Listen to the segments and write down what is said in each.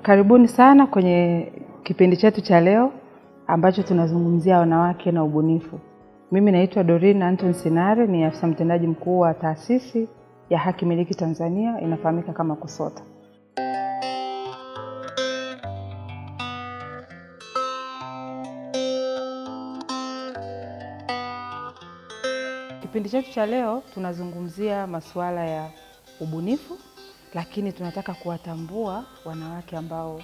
Karibuni sana kwenye kipindi chetu cha leo ambacho tunazungumzia wanawake na ubunifu. Mimi naitwa Doreen Anton Sinare, ni afisa mtendaji mkuu wa taasisi ya Haki Miliki Tanzania, inafahamika kama KUSOTA. Kipindi chetu cha leo tunazungumzia masuala ya ubunifu, lakini tunataka kuwatambua wanawake ambao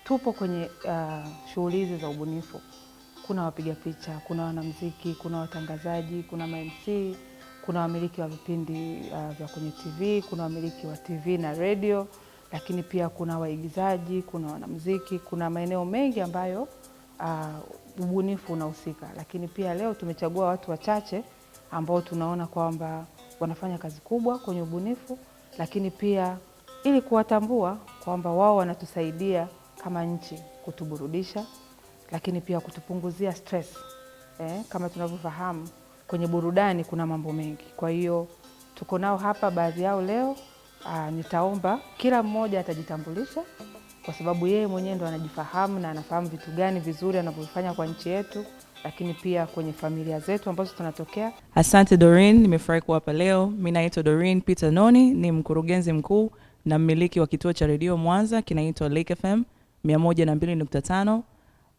tupo kwenye shughuli hizi za ubunifu. Kuna wapiga picha, kuna wanamuziki, kuna watangazaji, kuna MC, kuna wamiliki wa vipindi vya kwenye TV, kuna wamiliki wa TV na radio, lakini pia kuna waigizaji, kuna wanamuziki, kuna maeneo mengi ambayo ubunifu unahusika. Lakini pia leo tumechagua watu wachache ambao tunaona kwamba wanafanya kazi kubwa kwenye ubunifu, lakini pia ili kuwatambua kwamba wao wanatusaidia kama nchi kutuburudisha, lakini pia kutupunguzia stress. Kama tunavyofahamu kwenye burudani kuna mambo mengi. Kwa hiyo tuko nao hapa baadhi yao leo. Nitaomba kila mmoja atajitambulisha kwa sababu yeye mwenyewe ndo anajifahamu na anafahamu vitu gani vizuri anavyofanya kwa nchi yetu, lakini pia kwenye familia zetu ambazo tunatokea. Asante Doreen, nimefurahi kuwa hapa leo. Mimi naitwa Doreen Peter Noni, ni mkurugenzi mkuu na mmiliki wa kituo cha redio Mwanza kinaitwa Lake FM 102.5.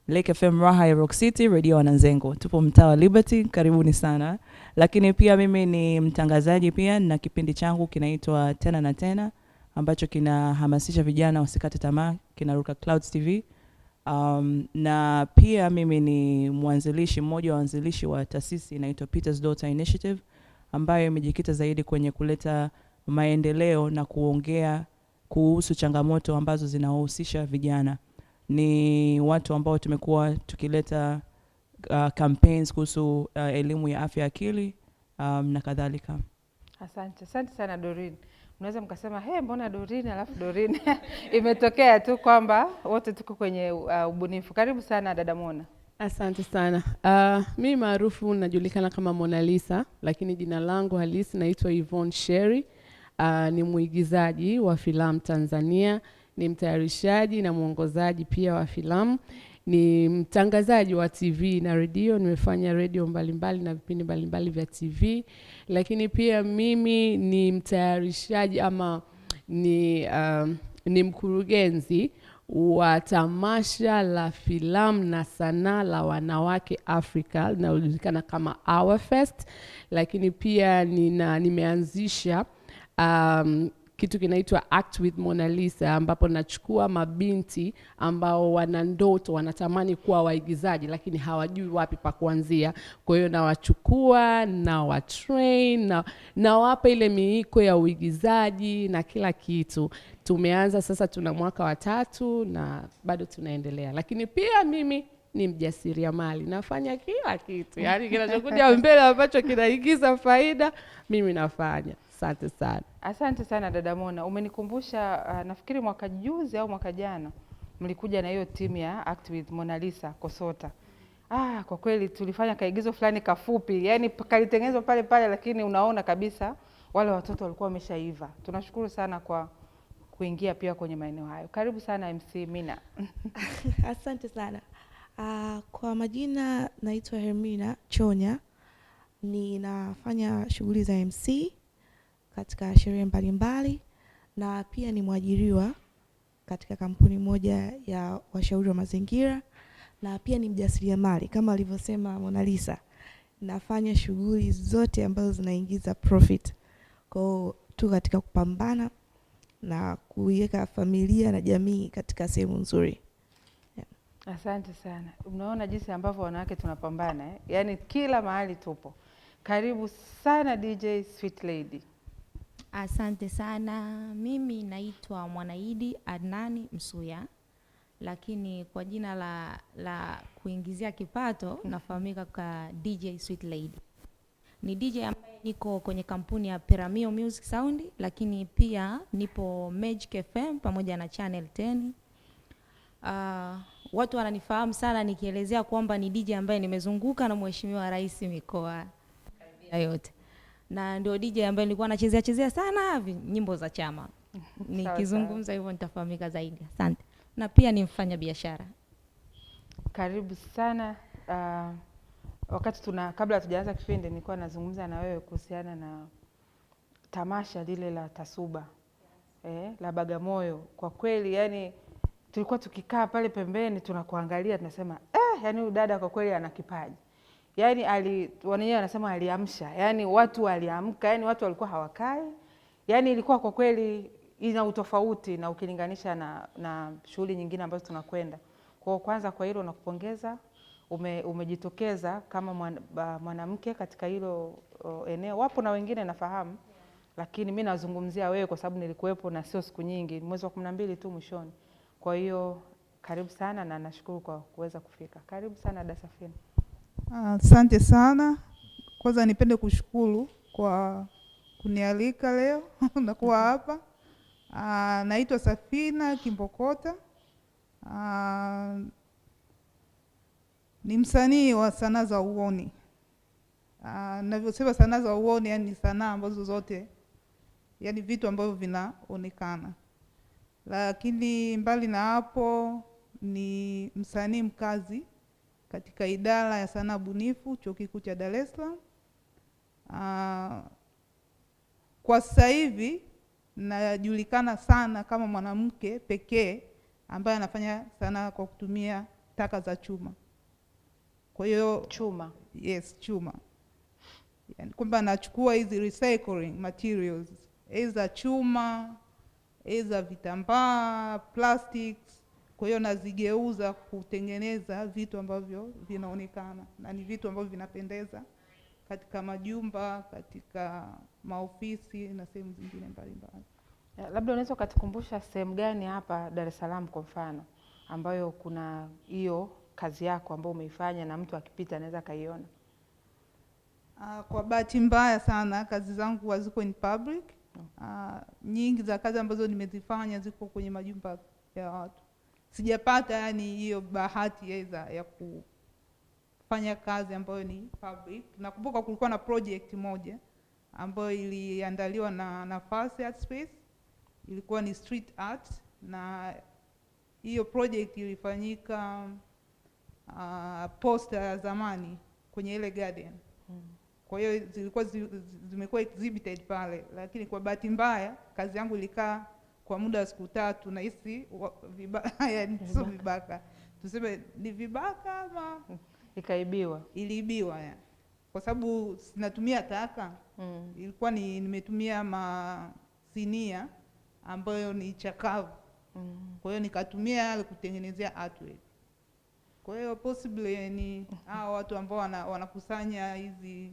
Lake FM Raha ya Rock City, redio Wananzengo. Tupo mtaa wa Liberty, karibuni sana. Lakini pia mimi ni mtangazaji pia na kipindi changu kinaitwa Tena na Tena ambacho kinahamasisha vijana wasikate tamaa, kinaruka Clouds TV. Na pia mimi ni mmoja wa waanzilishi wa taasisi inaitwa Peter's Daughter Initiative ambayo imejikita zaidi kwenye kuleta maendeleo na kuongea kuhusu changamoto ambazo zinahusisha vijana. Ni watu ambao tumekuwa tukileta campaigns kuhusu elimu ya afya akili na kadhalika. Asante sana Doreen. Unaweza mkasema mbona Doreen alafu Doreen imetokea tu kwamba wote tuko kwenye ubunifu. Karibu sana dada Mona. Asante sana. Mimi maarufu najulikana kama Mona Lisa, lakini jina langu halisi naitwa Yvonne Sherry. Ni muigizaji wa filamu Tanzania, ni mtayarishaji na mwongozaji pia wa filamu, ni mtangazaji wa TV na radio. Nimefanya radio mbalimbali na vipindi mbalimbali vya TV, lakini pia mimi ni mtayarishaji ama ni mkurugenzi wa tamasha la filamu na sanaa la wanawake Afrika linalojulikana kama Our Fest. Lakini pia nimeanzisha kitu kinaitwa Act with Mona Lisa, ambapo nachukua mabinti ambao wana ndoto, wanatamani kuwa waigizaji lakini hawajui wapi pa kuanzia. Kwa hiyo nawachukua na watrain na wapa ile miiko ya uigizaji na kila kitu. Tumeanza sasa, tuna mwaka wa 3 na bado tunaendelea. Lakini pia mimi ni mjasiriamali, nafanya kila kitu. Yaani kinachokuja mbele ambacho kinaigiza faida, mimi nafanya. Asante sana. Asante sana dada Mona. Umenikumbusha nafikiri mwaka juzi au mwaka jana mlikuja na hiyo timu ya Act with Mona Lisa KUSOTA. Kwa kweli tulifanya kaigizo fulani kafupi, yani kalitengenezwa pale pale, lakini unaona kabisa wale watoto walikuwa wameshaiva. Tunashukuru sana kwa kuingia pia kwenye maeneo hayo. Karibu sana MC Mina. Asante sana. Kwa majina naitwa Hermina Chonya. Ninafanya shughuli za MC katika sherehe mbalimbali na pia ni mwajiriwa katika kampuni moja ya washauri wa mazingira, na pia ni mjasiriamali kama alivyosema Mona Lisa. Nafanya shughuli zote ambazo zinaingiza profit. Kwa tu katika kupambana na kuiweka familia na jamii katika sehemu nzuri. Asante sana. Unaona jinsi ambavyo wanawake tunapambana Yaani kila mahali tupo. Karibu sana DJ Sweet Lady. Asante sana. Mimi naitwa Mwanaidi Adnani Msuya, lakini kwa jina la kuingizia kipato nafahamika kwa DJ Sweet Lady. Ni DJ ambaye niko kwenye kampuni ya Peramio Music Sound, lakini pia nipo Magic FM pamoja na Channel 10. Watu wananifahamu sana nikielezea kwamba ni DJ ambaye nimezunguka na Mheshimiwa Rais mikoa yote. Na ndio DJ ambaye nilikuwa nachezea sana nyimbo za chama. Nikizungumza hivyo nitafahamika zaidi. Asante. na pia ni mfanyabiashara. Karibu sana. Wakati kabla hatujaanza kipindi nilikuwa nazungumza na wewe kuhusiana na tamasha lile la Tasuba la Bagamoyo. Kwa kweli yani tulikuwa tukikaa pale pembeni tunakuangalia tunasema yani huyu dada kwa kweli ana kipaji. Yani wenyewe wanasema aliamsha. Yani watu waliamka, yani watu walikuwa hawakai. Yani ilikuwa kwa kweli ina utofauti na ukilinganisha na shughuli nyingine ambazo tunakwenda. Kwa kwanza kwa hilo nakupongeza. Umejitokeza kama mwanamke katika hilo eneo. Wapo na wengine nafahamu, lakini mimi nazungumzia wewe kwa sababu nilikuwepo na sio siku nyingi, mwezi wa 12 tu mwishoni. Kwa hiyo karibu sana na nashukuru kwa kuweza kufika. Karibu sana Dasafina. Asante sana. Kwanza nipende kushukuru kwa kunialika leo na kuwa hapa. Naitwa Safina Kimbokota. Ni msanii wa sanaa za uoni. Ninavyosema sanaa za uoni yani sanaa ambazo zote yani vitu ambavyo vinaonekana. Lakini mbali na hapo ni msanii mkazi katika idara ya sanaa bunifu Chuo Kikuu cha Dar es Salaam. Kwa sasa hivi najulikana sana kama mwanamke pekee ambaye anafanya sanaa kwa kutumia taka za chuma. Kwa hiyo chuma. Yes, chuma. Yani kwamba nachukua hizi recycling materials, za chuma, za vitambaa, plastics. Kwa hiyo nazigeuza kutengeneza vitu ambavyo vinaonekana na ni vitu ambavyo vinapendeza katika majumba, katika maofisi na sehemu zingine mbalimbali. Labda unaweza ukatukumbusha sehemu gani hapa Dar es Salaam kwa mfano ambayo kuna hiyo kazi yako ambayo umeifanya na mtu akipita anaweza kaiona? Kwa bahati mbaya sana kazi zangu haziko in public. Nyingi za kazi ambazo nimezifanya ziko kwenye majumba ya watu. Sijapata yani hiyo bahati ya kufanya kazi ambayo ni public. Nakumbuka kulikuwa na project moja ambayo iliandaliwa na Nafasi Art Space. Ilikuwa ni street art na hiyo project ilifanyika poster ya zamani kwenye ile garden. Kwa hiyo zilikuwa zimekuwa exhibited pale, lakini kwa bahati mbaya kazi yangu ilikaa kwa muda wa siku 3 na hisi sio vibaka. Tuseme ni vibaka ama ikaibiwa. Iliibiwa ya. Kwa sababu sinatumia taka. Ilikuwa nimetumia masinia ambayo ni chakavu. Kwa hiyo nikatumia yale kutengenezea artwork. Kwa hiyo possibly ni hao watu ambao wanakusanya hizi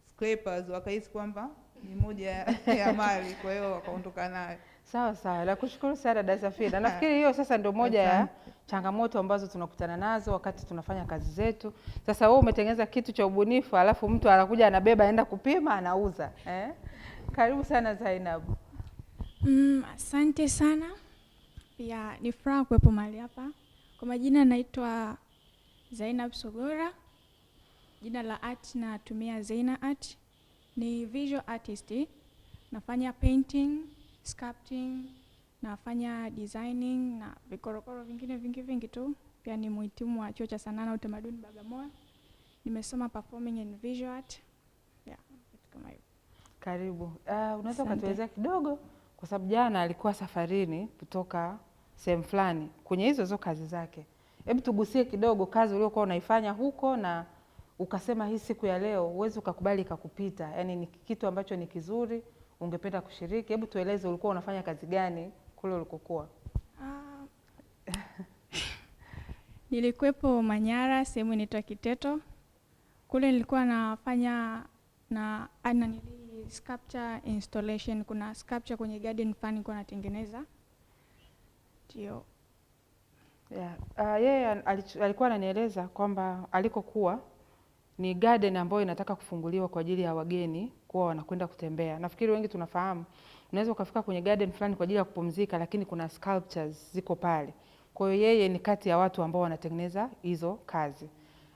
scrapers wakahisi kwamba ni moja ya mali, kwa hiyo wakaondoka nayo. Sawa sawa. Nakushukuru sana Dasafina. Nafikiri hiyo sasa ndio moja ya changamoto ambazo tunakutana nazo wakati tunafanya kazi zetu. Sasa wewe umetengeneza kitu cha ubunifu alafu mtu anakuja anabeba aenda kupima anauza. Karibu sana Zainabu. Asante sana. Pia ni furaha kuwepo mahali hapa. Kwa majina naitwa Zainab Sogora. Jina la art natumia Zaina Art. Ni visual artist. Nafanya painting, sculpting, nafanya designing na vikorokoro vingine vingi tu. Pia ni mhitimu wa Chuo cha Sanaa na Utamaduni Bagamoyo. Nimesoma performing and visual art. Kama hivyo. Karibu. Unaweza ukatuelezea kidogo kwa sababu jana alikuwa safarini kutoka sehemu fulani kwenye hizo kazi zake. Hebu tugusie kidogo kazi uliyokuwa unaifanya huko na ukasema hii siku ya leo uweze ukakubali ikakupita. Yaani ni kitu ambacho ni kizuri, ungependa kushiriki. Hebu tueleze ulikuwa unafanya kazi gani kule ulikokuwa? Nilikuwepo Manyara, sehemu inaitwa Kiteto. Kule nilikuwa nafanya sculpture installation. Kuna sculpture kwenye garden fan nilikuwa natengeneza. Ndio. Yeye alikuwa ananieleza kwamba alikokuwa ni garden ambayo inataka kufunguliwa kwa ajili ya wageni kuwa wanakwenda kutembea. Nafikiri wengi tunafahamu. Unaweza ukafika kwenye garden fulani kwa ajili ya kupumzika lakini kuna sculptures ziko pale. Kwa hiyo yeye ni kati ya watu ambao wanatengeneza hizo kazi.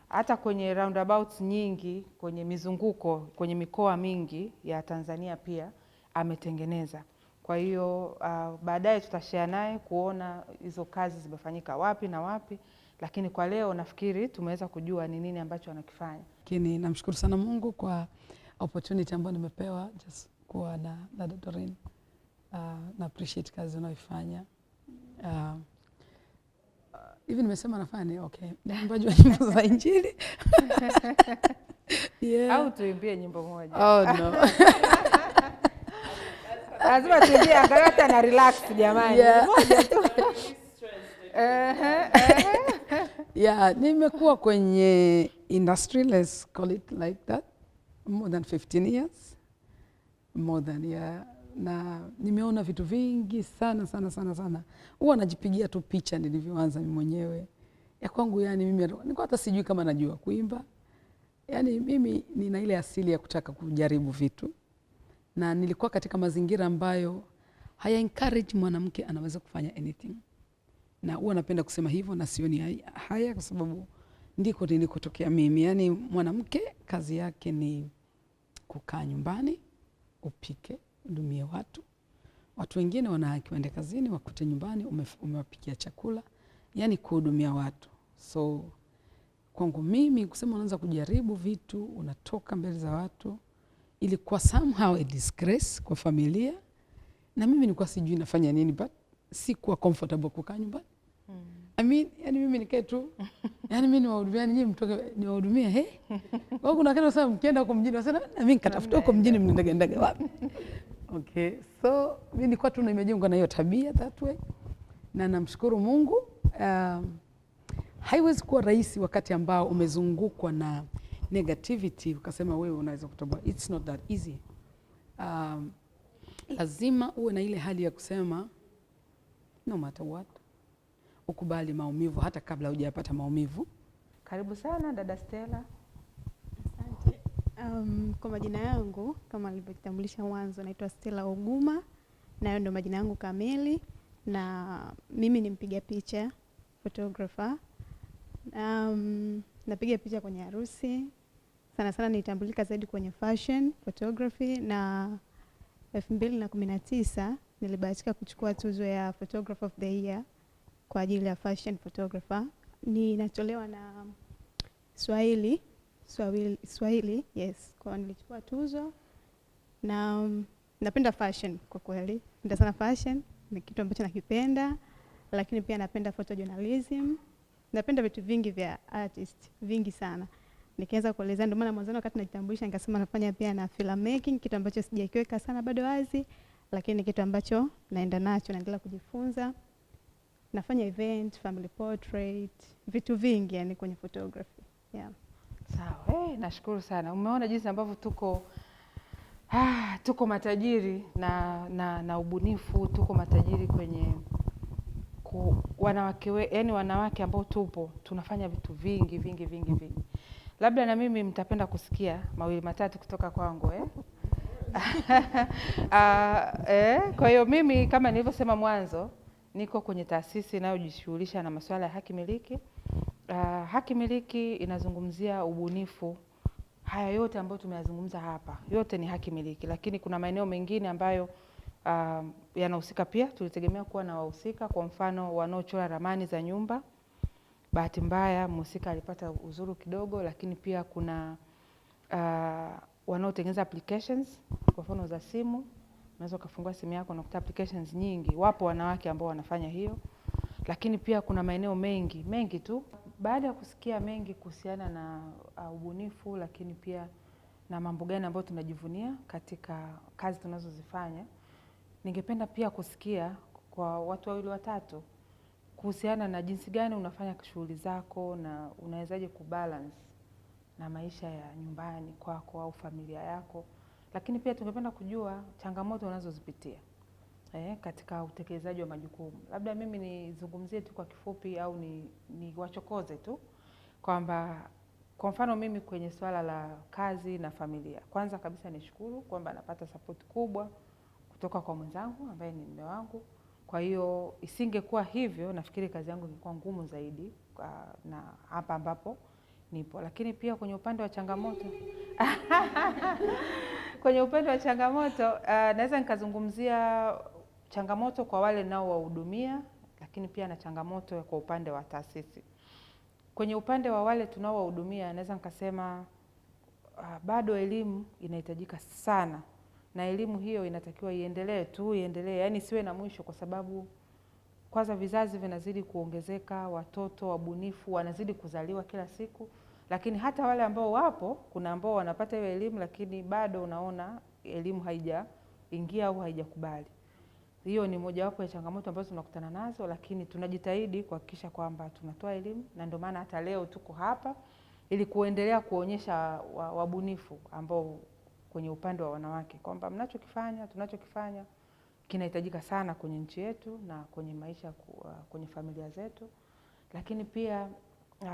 Hata kwenye roundabouts nyingi, kwenye mizunguko, kwenye mikoa mingi ya Tanzania pia ametengeneza. Kwa hiyo baadaye tutashare naye kuona hizo kazi zimefanyika wapi na wapi, lakini kwa leo nafikiri tumeweza kujua ni nini ambacho anakifanya. Lakini namshukuru sana Mungu kwa opportunity ambayo nimepewa just kuwa na dada Doreen. Na appreciate kazi unayoifanya. Hivi nimesema nafanya okay. Naimbaji wa nyimbo za Injili. Yeah. Au tuimbie nyimbo moja. Oh no. Lazima tuimbie angalau hata na relax jamani. Yeah. Moja tu. Yeah, nimekuwa kwenye industry, let's call it like that, more than 15 years. More than, yeah. Na nimeona vitu vingi sana. Huwa najipigia tu picha nilivyoanza mimi mwenyewe. Ya kwangu yani mimi nilikuwa hata sijui kama najua kuimba. Yani mimi nina ile asili ya kutaka kujaribu vitu. Na nilikuwa katika mazingira ambayo haya encourage mwanamke anaweza kufanya anything. Na huwa napenda kusema hivyo na sioni haya kwa sababu ndiko nilikotokea mimi. Yani mwanamke kazi yake ni kukaa nyumbani, upike, udumie watu. Watu wengine wana haki waende kazini, wakute nyumbani umewapikia chakula, yani kuhudumia watu. So kwangu mimi kusema unaanza kujaribu vitu, unatoka mbele za watu, ilikuwa somehow a disgrace kwa familia. Na mimi nilikuwa sijui nafanya nini, but sikuwa comfortable kukaa nyumbani. I mean, yani mimi nikae tu. Yani mimi niwahudumia nyinyi mtoke niwahudumia Kwa kuna kitu sasa mkienda huko mjini wasema na mimi nikatafuta huko mjini mnaendaga wapi? Okay. So mimi nilikuwa tu nimejengwa na hiyo tabia that way. Na namshukuru Mungu. Haiwezi kuwa rahisi wakati ambao umezungukwa na negativity ukasema wewe unaweza kutoboa. It's not that easy. Lazima uwe na ile hali ya kusema no matter what. Ukubali maumivu hata kabla hujapata maumivu. Karibu sana dada Stella. Asante. Kwa majina yangu kama nilivyotambulisha mwanzo naitwa Stella Oguma, na hayo ndio majina yangu kamili, na mimi ni mpiga picha, photographer. Napiga picha kwenye harusi. Sana nitambulika zaidi kwenye fashion photography, na 2019 nilibahatika kuchukua tuzo ya Photographer of the Year kwa ajili ya fashion photographer. Ninatolewa na Swahili, yes. Kwa nilichukua tuzo na napenda fashion kwa kweli. Napenda sana fashion, ni kitu ambacho nakipenda, lakini pia napenda photojournalism. Napenda vitu vingi vya artist, vingi sana. Nikianza kueleza ndio maana mwanzo wakati najitambulisha nikasema nafanya pia na filmmaking, kitu ambacho sijakiweka sana bado wazi, lakini kitu ambacho naenda nacho, naendelea kujifunza. Nafanya event, family portrait, vitu vingi yani kwenye photography. Yeah. Sawa. Nashukuru sana. Umeona jinsi ambavyo tuko matajiri na ubunifu, tuko matajiri kwenye wanawake ambao tunafanya vitu vingi. Labda na mimi mtapenda kusikia mawili matatu kutoka kwangu Kwa hiyo mimi kama nilivyosema mwanzo niko kwenye taasisi inayojishughulisha na masuala ya haki miliki. Haki miliki inazungumzia ubunifu. Haya yote ambayo tumeyazungumza hapa, yote ni haki miliki, lakini kuna maeneo mengine ambayo yanahusika pia. Tulitegemea kuwa na wahusika, kwa mfano wanaochora ramani za nyumba. Bahati mbaya mhusika alipata uzuru kidogo, lakini pia kuna wanaotengeneza applications, kwa mfano za simu. Unaweza kufungua simu yako na kukuta applications nyingi. Wapo wanawake ambao wanafanya hiyo. Lakini pia kuna maeneo mengi tu. Baada ya kusikia mengi kuhusiana na ubunifu, lakini pia na mambo gani ambayo tunajivunia katika kazi tunazozifanya, ningependa pia kusikia kwa watu wawili watatu kuhusiana na jinsi gani unafanya shughuli zako na unawezaje kubalance na maisha ya nyumbani kwako au familia yako. Lakini pia tungependa kujua changamoto unazozipitia katika utekelezaji wa majukumu. Labda mimi nizungumzie tu kwa kifupi au ni wachokoze tu kwamba kwa mfano mimi kwenye swala la kazi na familia, kwanza kabisa nishukuru kwamba napata support kubwa kutoka kwa mwenzangu ambaye ni mume wangu. Kwa hiyo isingekuwa hivyo nafikiri kazi yangu ingekuwa ngumu zaidi na hapa ambapo nipo. Lakini pia kwenye upande wa changamoto naweza nikazungumzia changamoto kwa wale nao wahudumia, lakini pia na changamoto kwa upande wa taasisi. Kwenye upande wa wale tunao wahudumia, naweza nikasema bado elimu inahitajika sana, na elimu hiyo inatakiwa iendelee, yani siwe na mwisho, kwa sababu kwanza vizazi vinazidi kuongezeka, watoto wabunifu wanazidi kuzaliwa kila siku, lakini hata wale ambao wapo, kuna ambao wanapata hiyo elimu lakini bado unaona elimu haijaingia au haijakubali. Hiyo ni mojawapo ya changamoto ambazo tunakutana nazo, lakini tunajitahidi kuhakikisha kwamba tunatoa elimu, na ndio maana hata leo tuko hapa ili kuendelea kuonyesha wabunifu ambao kwenye upande wa wanawake kwamba tunachokifanya kinahitajika sana kwenye nchi yetu na kwenye maisha, kwenye familia zetu. Lakini pia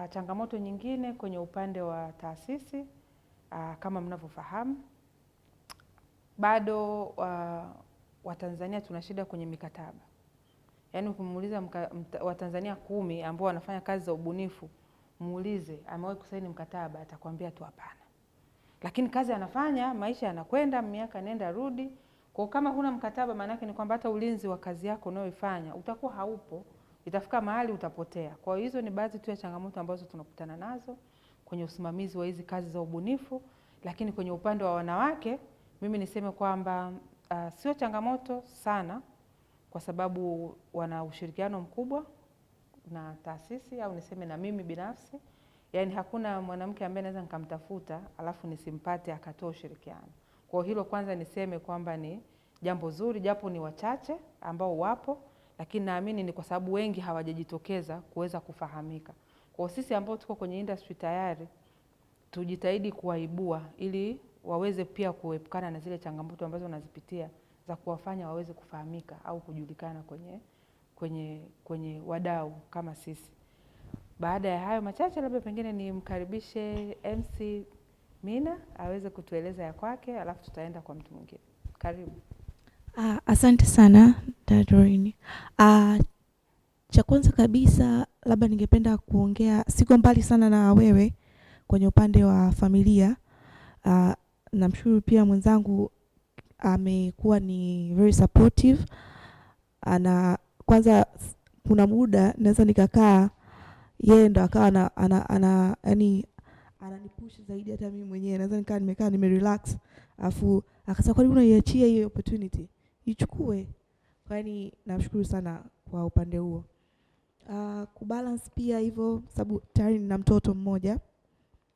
changamoto nyingine kwenye upande wa taasisi, kama mnavyofahamu, bado Watanzania tuna shida kwenye mikataba. Yaani ukimuuliza Watanzania 10 ambao wanafanya kazi za ubunifu, muulize amewahi kusaini mkataba, atakwambia tu hapana. Lakini kazi anafanya, maisha yanakwenda, miaka nenda rudi. Kwa kama huna mkataba, maana yake ni kwamba hata ulinzi wa kazi yako unayoifanya utakuwa haupo, itafika mahali utapotea. Kwa hiyo hizo ni baadhi tu ya changamoto ambazo tunakutana nazo kwenye usimamizi wa hizi kazi za ubunifu. Lakini kwenye upande wa wanawake, mimi niseme kwamba sio changamoto sana, kwa sababu wana ushirikiano mkubwa na taasisi, au niseme na mimi binafsi. Yaani hakuna mwanamke ambaye naweza nikamtafuta alafu nisimpate akatoa ushirikiano. Kwa hilo kwanza niseme kwamba ni jambo zuri, japo ni wachache ambao wapo, lakini naamini ni kwa sababu wengi hawajajitokeza kuweza kufahamika. Kwa sisi ambao tuko kwenye industry tayari, tujitahidi kuwaibua ili waweze pia kuepukana na zile changamoto ambazo wanazipitia za kuwafanya waweze kufahamika au kujulikana kwenye wadau kama sisi. Baada ya hayo machache, labda pengine nimkaribishe MC Mina aweze kutueleza ya kwake, alafu tutaenda kwa mtu mwingine. Karibu. Asante sana Dorini. Cha kwanza kabisa labda ningependa kuongea, siko mbali sana na wewe kwenye upande wa familia. Namshukuru pia mwenzangu amekuwa ni very supportive. Kwanza kuna muda naweza nikakaa, yeye ndo akawa yani ananipush zaidi hata mimi mwenyewe. Naweza nimekaa nimerelax, afu akasema kwa nini unaiachia hiyo opportunity? Ichukue. Kwani namshukuru sana kwa upande huo. Kubalance pia hivyo, sababu tayari nina mtoto mmoja,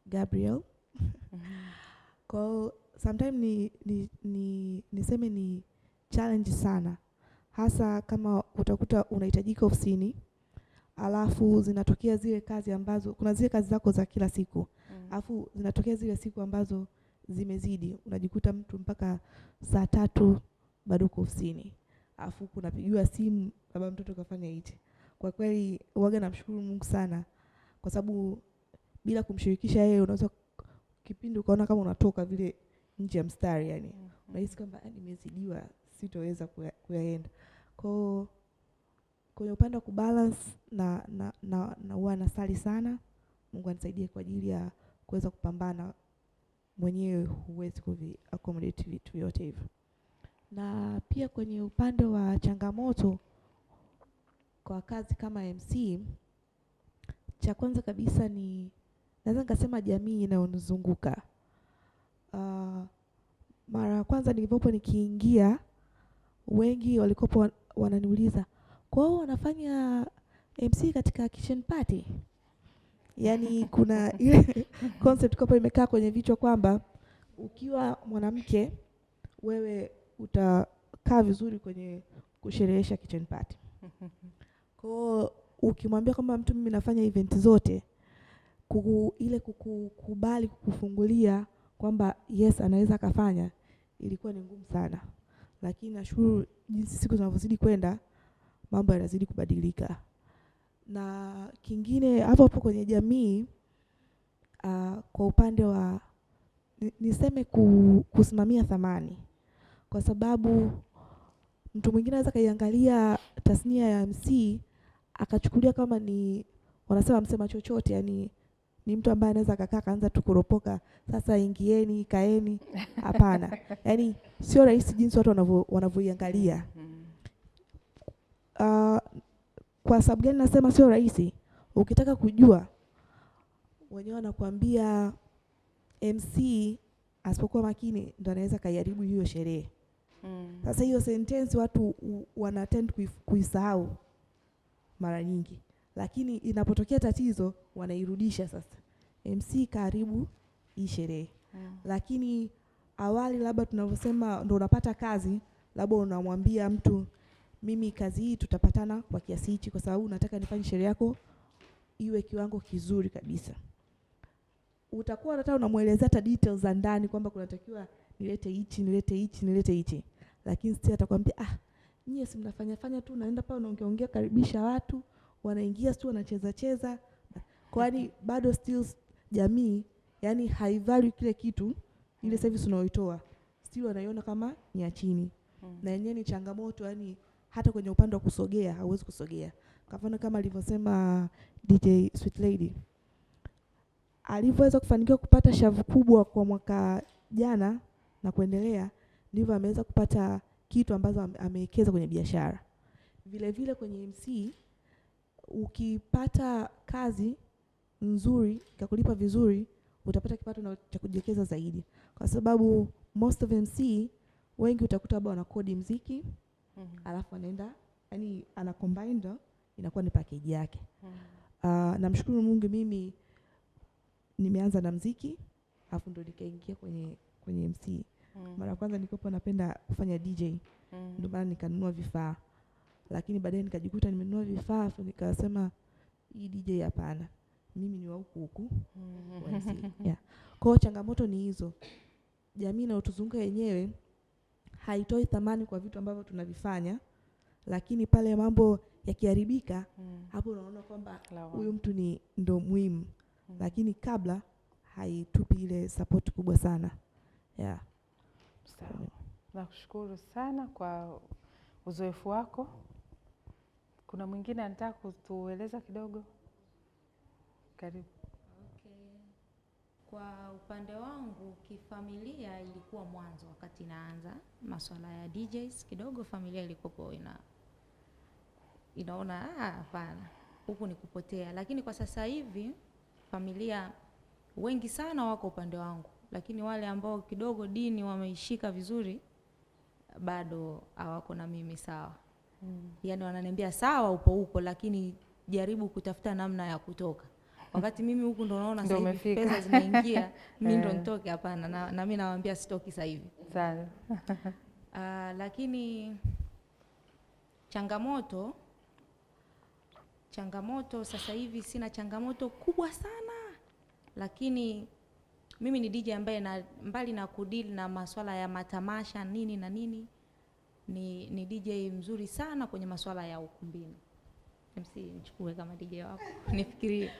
Gabriel. Kwa sometimes niseme ni challenge sana, hasa kama utakuta unahitajika ofisini, alafu zinatokea zile kazi ambazo kuna zile kazi zako za kila siku, alafu zinatokea zile siku ambazo zimezidi, unajikuta mtu mpaka saa 3 bado uko ofisini, alafu kunapigiwa simu baba mtoto kafanya hichi. Kwa kweli huaga namshukuru Mungu sana, kwa sababu bila kumshirikisha yeye unaweza kipindi ukaona kama unatoka vile nje ya mstari, yani unahisi kwamba nimezidiwa, sitoweza kuyaenda. Kwenye upande wa kubalance na huwa nasali sana Mungu anisaidie kwa ajili ya kuweza kupambana, mwenyewe huwezi accommodate vitu vyote hivyo. Na pia kwenye upande wa changamoto kwa kazi kama MC, cha kwanza kabisa ni naweza nikasema jamii inayonizunguka. Mara ya kwanza nilipokuwa nikiingia, wengi walikuwa wananiuliza, kwa hiyo wanafanya MC katika kitchen party? Yaani kuna ile concept kwa imekaa kwenye vichwa kwamba ukiwa mwanamke wewe utakaa vizuri kwenye kusherehesha kitchen party. Kwa ukimwambia kwamba mtu mimi nafanya event zote, ile kukubali kukufungulia kwamba yes anaweza kafanya, ilikuwa ni ngumu sana. Lakini nashukuru jinsi siku zinavyozidi kwenda mambo yanazidi kubadilika. Na kingine hapo kwenye jamii, kwa upande wa niseme kusimamia thamani, kwa sababu mtu mwingine anaweza kaiangalia tasnia ya MC akachukulia kama ni wanasema msema chochote, yani ni mtu ambaye anaweza akakaa kaanza tu kuropoka, sasa ingieni kaeni. Hapana. Yani sio rahisi jinsi watu wanavyoiangalia. Kwa sababu gani nasema sio rahisi? Ukitaka kujua, wenyewe wanakuambia MC asipokuwa makini ndo anaweza kaiharibu hiyo sherehe. Sasa hiyo sentence watu wana tend kuisahau mara nyingi, lakini inapotokea tatizo wanairudisha. Sasa MC karibu hii sherehe. Lakini awali labda tunavyosema ndo unapata kazi, labda unamwambia mtu mimi kazi hii tutapatana kwa kiasi hichi kwa sababu nataka nifanye sherehe yako iwe kiwango kizuri kabisa. Utakuwa unataka unamuelezea hata details za ndani kwamba kunatakiwa nilete hichi. Lakini sisi atakwambia nyie si mnafanya tu, naenda pale unaongea karibisha watu, wanaingia tu wanacheza. Kwani bado still jamii yani haivalue kile kitu, ile service unaoitoa still wanaiona kama ni ya chini. Na yenyewe ni changamoto, yani hata kwenye upande wa kusogea hauwezi kusogea. Kwa mfano kama alivyosema DJ Sweet Lady, alivyoweza kufanikiwa kupata shavu kubwa kwa mwaka jana na kuendelea, ndivyo ameweza kupata kitu ambazo amewekeza kwenye biashara. Vile vile kwenye MC, ukipata kazi nzuri ikakulipa vizuri, utapata kipato cha kujiwekeza zaidi, kwa sababu most of MC wengi utakuta bado wana kodi muziki alafu anaenda yani ana combine inakuwa ni package yake. Namshukuru Mungu mimi nimeanza na muziki alafu ndo nikaingia kwenye MC. Mara kwanza nilikuwa napenda kufanya DJ, ndio maana nikanunua vifaa, lakini baadaye nikajikuta nimenunua vifaa afu nikasema hii DJ hapana, mimi ni wa huku MC. Kwa changamoto ni hizo, jamii na utuzunguka yenyewe haitoi thamani kwa vitu ambavyo tunavifanya, lakini pale mambo yakiharibika hapo unaona kwamba huyu mtu ndo muhimu. Lakini kabla haitupi ile support kubwa sana. Sawa. Nakushukuru sana kwa uzoefu wako. Kuna mwingine anataka kutueleza kidogo? Karibu. Kwa upande wangu kifamilia ilikuwa mwanzo, wakati naanza masuala ya DJs kidogo familia ilikuwa inaona hapana, huku ni kupotea. Lakini kwa sasa hivi familia wengi sana wako upande wangu, lakini wale ambao kidogo dini wameishika vizuri bado hawako na mimi sawa. Yaani wananiambia sawa upo huko, lakini jaribu kutafuta namna ya kutoka. Wakati mimi huku ndo naona sasa hivi pesa zinaingia, mimi ndo nitoke, hapana. Na mimi nawaambia sitoki sasa hivi. Sana. Lakini changamoto sasa hivi sina changamoto kubwa sana, lakini mimi ni DJ ambaye mbali na kudili na masuala ya matamasha nini na nini, ni DJ mzuri sana kwenye masuala ya ukumbini. MC nichukue kama DJ wako nifikirie.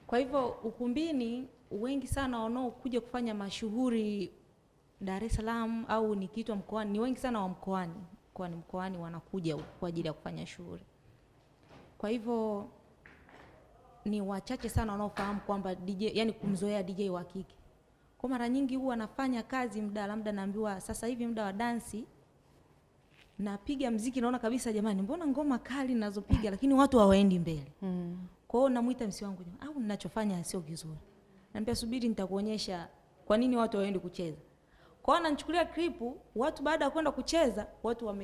Kwa hivyo ukumbini wengi sana wanaokuja kufanya mashuhuri Dar es Salaam au nikiitwa mkoani, ni wengi sana wa mkoani wanakuja kwa ajili ya kufanya shughuli. Kwa hivyo ni wachache sana wanaofahamu kwamba DJ, yani kumzoea DJ wa kike. Kwa mara nyingi huwa anafanya kazi labda naambiwa sasa hivi muda wa dansi napiga mziki, naona kabisa jamani mbona ngoma kali ninazopiga lakini watu hawaendi mbele. Kwa hiyo namuita msi wangu, au ninachofanya sio kizuri. Naambia subiri nitakuonyesha kwa nini watu hawaendi kucheza. Kwa hiyo ananichukulia klipu, watu baada ya kwenda kucheza, watu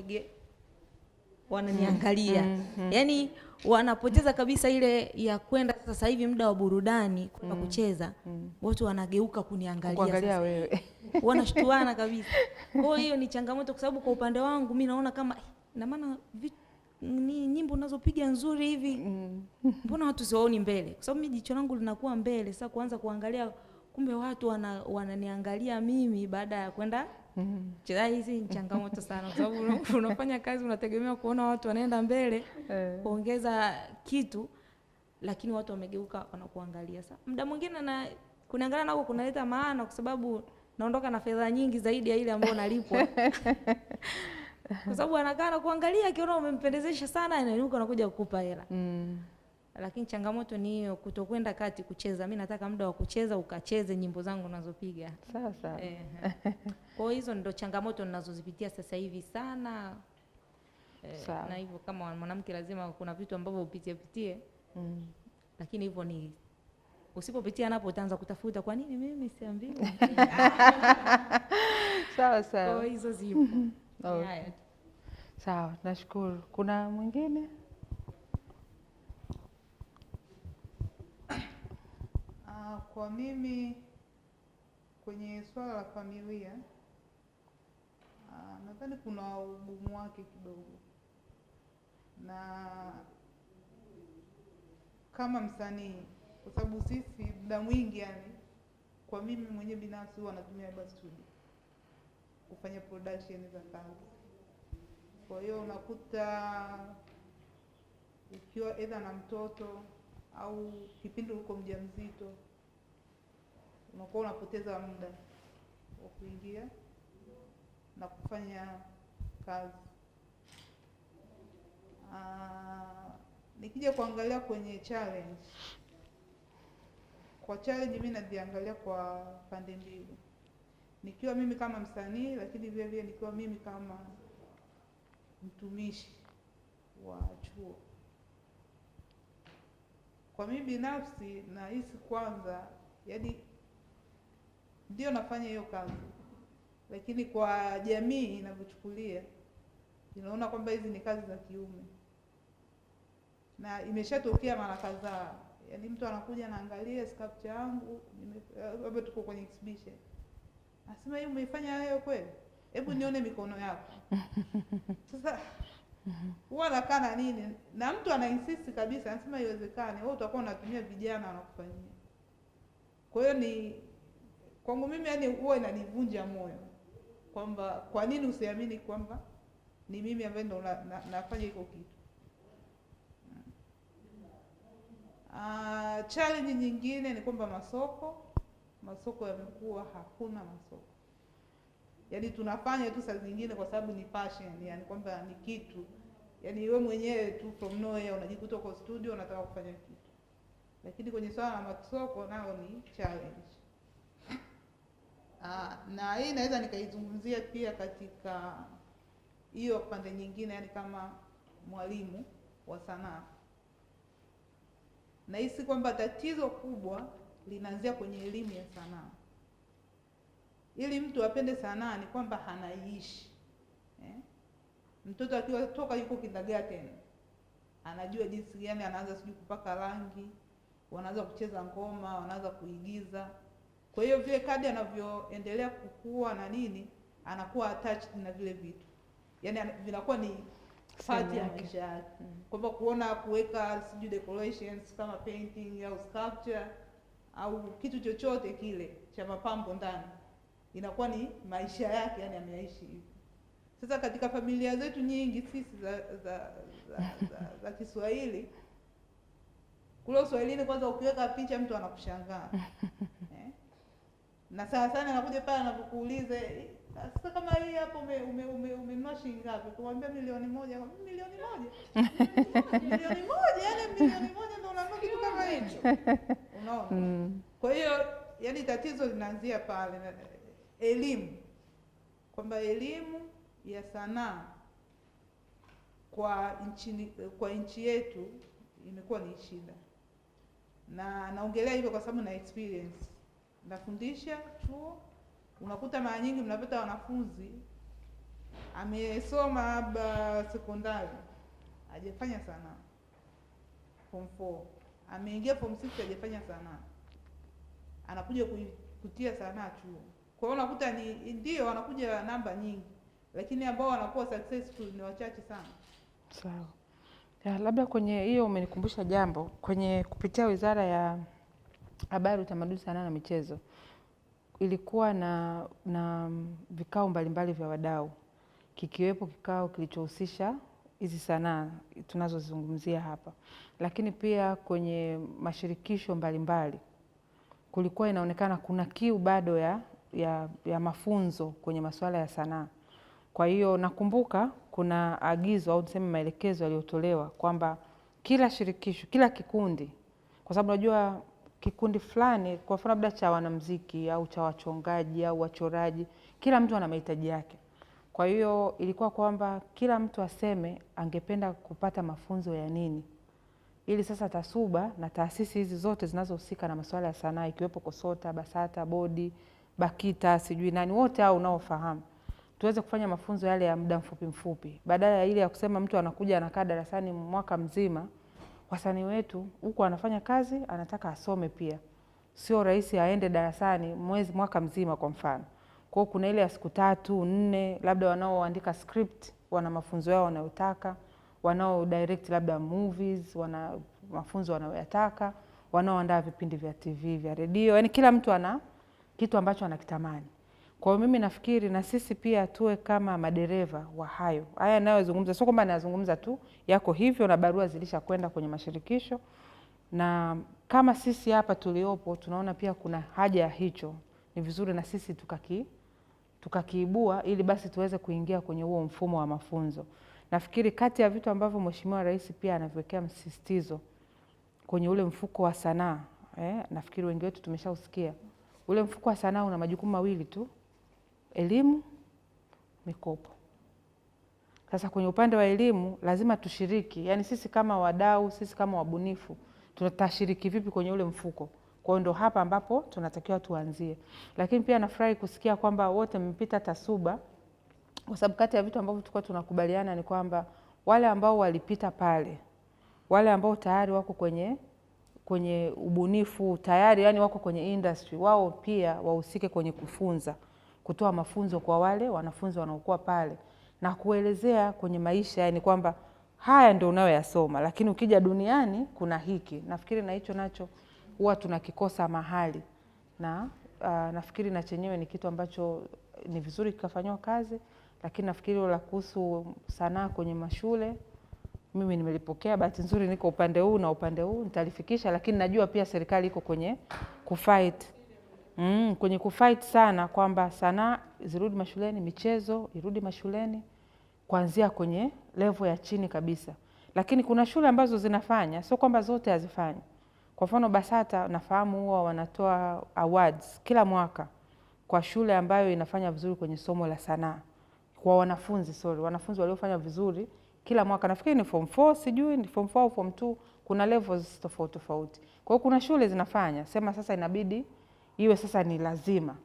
wananiangalia. Yaani wanapoteza kabisa ile ya kwenda sasa hivi muda wa burudani kwenda kucheza. Watu wanageuka kuniangalia kuangalia wewe. Wanashtuana kabisa. Kwa hiyo ni changamoto, kwa sababu kwa upande wangu mimi naona kama na maana ni nyimbo unazopiga nzuri hivi. Mbona watu siwaoni mbele? Kwa sababu mimi jicho langu linakuwa mbele. Sasa kuanza kuangalia kumbe watu wananiangalia mimi baada ya kwenda cheza. Hizi ni changamoto sana, kwa sababu unafanya kazi unategemea kuona watu wanaenda mbele kuongeza kitu, lakini watu wamegeuka wanakuangalia. Sasa muda mwingine na kuniangalia nako kunaleta maana, kwa sababu naondoka na fedha nyingi zaidi ya ile ambayo nalipwa. Kwa sababu anakaa na kuangalia, akiona umempendezesha sana anainuka na kuja kukupa hela. Lakini changamoto ni hiyo, kutokwenda kati kucheza. Mimi nataka muda wa kucheza ukacheze nyimbo zangu ninazopiga. Sawa sawa. Kwa hizo ndio changamoto ninazozipitia sasa hivi sana. Sawa. Na hivyo kama mwanamke lazima kuna vitu ambavyo upitie lakini hivyo ni usipopitia napo utaanza kutafuta kwa nini mimi siambiwi. Sawa sawa. Kwa hizo zipo. Okay. Haya. Sawa, nashukuru. Kuna mwingine? Kwa mimi kwenye swala la familia nadhani kuna ugumu wake kidogo, na kama msanii, kwa sababu sisi muda mwingi, yani kwa mimi mwenyewe binafsi huwa natumia labda studio kufanya production za kazi. Kwa hiyo unakuta ukiwa either na mtoto au kipindi uko mjamzito, unakuwa unapoteza muda wa kuingia na kufanya kazi. Nikija kuangalia kwenye challenge, kwa challenge mimi naziangalia kwa pande mbili, nikiwa mimi kama msanii, lakini vile vile nikiwa mimi kama mtumishi wa chuo. Kwa mimi binafsi nahisi kwanza, yani ndio nafanya hiyo kazi, lakini kwa jamii inavyochukulia inaona kwamba hizi ni kazi za kiume, na imeshatokea mara kadhaa. Yani mtu anakuja anaangalia sculpture yangu, labda tuko kwenye exhibition, anasema hii umeifanya wewe kweli? Hebu nione mikono yako. Sasa huwa nakaa na nini, na mtu ana insist kabisa, anasema iwezekane, wewe utakuwa unatumia vijana wanakufanyia. Kwa hiyo ni kwangu mimi, yani huwa inanivunja moyo kwamba kwa nini usiamini kwamba ni mimi ambaye ndo nafanya hiko kitu. Challenge nyingine ni kwamba masoko yamekuwa, hakuna masoko. Yaani tunafanya tu saa zingine kwa sababu ni passion, yani kwamba ni kitu, yani wewe mwenyewe tu from nowhere unajikuta kwa studio unataka kufanya kitu, lakini kwenye swala la masoko nao ni challenge. Na hii naweza nikaizungumzia pia katika hiyo pande nyingine, yani kama mwalimu wa sanaa, nahisi kwamba tatizo kubwa linaanzia kwenye elimu ya sanaa. Ili mtu apende sanaa ni kwamba anaishi. Mtoto akiwa toka yuko kindergarten anajua jinsi gani anaanza sijui kupaka rangi, wanaanza kucheza ngoma, wanaanza kuigiza. Kwa hiyo vile kadri anavyoendelea kukua na nini, anakuwa attached na vile vitu, yani vinakuwa ni part ya maisha yake. Kwamba kuona kuweka sijui decorations kama painting au sculpture au kitu chochote kile cha mapambo ndani, inakuwa ni maisha yake, yani ameishi hivi. Sasa katika familia zetu nyingi sisi za Kiswahili, kule Uswahilini kwanza ukiweka picha mtu anakushangaa. Na sana anakuja pale anapokuuliza, sasa kama hii hapo umenunua shilingi ngapi? Kumwambia milioni moja. Milioni moja? Milioni moja, yani milioni moja ndio unanunua kitu kama hicho. Unaona? Kwa hiyo yani tatizo linaanzia pale, elimu. Kwamba elimu ya sanaa kwa nchi yetu imekuwa ni shida. Na naongelea hivyo kwa sababu na experience. Nafundisha chuo, unakuta mara nyingi mnapata wanafunzi amesoma labda sekondari, hajafanya sanaa. Form 4, ameingia form 6 hajafanya sanaa. Anakuja kutia sanaa chuo. Kwa hiyo unakuta ni ndio wanakuja namba nyingi, lakini ambao wanakuwa successful ni wachache sana. Sawa. Ya, labda kwenye hiyo umenikumbusha jambo, kwenye kupitia Wizara ya Habari, Utamaduni, Sanaa na Michezo ilikuwa na vikao mbalimbali vya wadau, kikiwepo kikao kilichohusisha hizi sanaa tunazozungumzia hapa, lakini pia kwenye mashirikisho mbalimbali kulikuwa inaonekana kuna kiu bado ya mafunzo kwenye masuala ya sanaa. Kwa hiyo nakumbuka kuna agizo au tuseme maelekezo yaliyotolewa kwamba kila shirikisho, kila kikundi, kwa sababu unajua kikundi fulani kwa mfano labda cha wanamuziki au cha wachongaji au wachoraji, kila mtu ana mahitaji yake. Kwa hiyo ilikuwa kwamba kila mtu aseme angependa kupata mafunzo ya nini, ili sasa TASUBA na taasisi hizi zote zinazohusika na masuala ya sanaa ikiwepo KOSOTA, BASATA, bodi, BAKITA, sijui nani, wote hao unaofahamu, tuweze kufanya mafunzo yale ya muda mfupi, badala ya ile ya kusema mtu anakuja anakaa darasani mwaka mzima. Wasanii wetu huko anafanya kazi, anataka asome pia. Sio rahisi aende darasani mwaka mzima kwa mfano. Kwa hiyo kuna ile ya siku 3, 4, labda wanaoandika script wana mafunzo yao wanayotaka, wanao direct labda movies wana mafunzo wanayoyataka, wanaoandaa vipindi vya TV, vya redio, yani kila mtu ana kitu ambacho anakitamani. Kwa hiyo mimi nafikiri na sisi pia tuwe kama madereva wa hayo. Haya ninayozungumza sio kwamba nazungumza tu, yako hivyo na barua zilisha kwenda kwenye mashirikisho, na kama sisi hapa tuliopo tunaona pia kuna haja ya hicho, ni vizuri na sisi tukakiibua ili basi tuweze kuingia kwenye huo mfumo wa mafunzo. Nafikiri kati ya vitu ambavyo Mheshimiwa Rais pia anaviwekea msisitizo kwenye ule mfuko wa sanaa, nafikiri wengi wetu tumeshausikia. Ule mfuko wa sanaa una majukumu mawili tu: elimu, mikopo. Sasa kwenye upande wa elimu lazima tushiriki, yani sisi kama wadau, sisi kama wabunifu tutashiriki vipi kwenye ule mfuko. Kwa hiyo ndo hapa ambapo tunatakiwa tuanzie. Lakini pia nafurahi kusikia kwamba wote mmepita TASUBA, kwa sababu kati ya vitu ambavyo tulikuwa tunakubaliana ni kwamba wale ambao walipita pale, wale ambao tayari wako kwenye ubunifu tayari, yani wako kwenye industry, wao pia wahusike kwenye kufunza, kutoa mafunzo kwa wale wanafunzi wanaokuwa pale na kuelezea kwenye maisha, yani kwamba haya ndio unayoyasoma lakini ukija duniani kuna hiki. Nafikiri na hicho nacho huwa tunakikosa mahali, na nafikiri na chenyewe ni kitu ambacho ni vizuri kikafanywa kazi. Lakini nafikiri la kuhusu sanaa kwenye mashule mimi nimelipokea, bahati nzuri niko upande huu na upande huu nitalifikisha, lakini najua pia serikali iko kwenye kufight. Kwenye kufight sana kwamba sanaa zirudi mashuleni, michezo irudi mashuleni kuanzia kwenye level ya chini kabisa. Lakini kuna shule ambazo zinafanya, sio kwamba zote hazifanyi. Kwa mfano BASATA nafahamu huwa wanatoa awards kila mwaka kwa shule ambayo inafanya vizuri kwenye somo la sanaa. Kwa wanafunzi waliofanya vizuri kila mwaka, nafikiri ni form 4, sijui ni form 4 au form 2, kuna levels tofauti tofauti. Kwa hiyo kuna shule zinafanya, sema sasa inabidi iwe sasa ni lazima.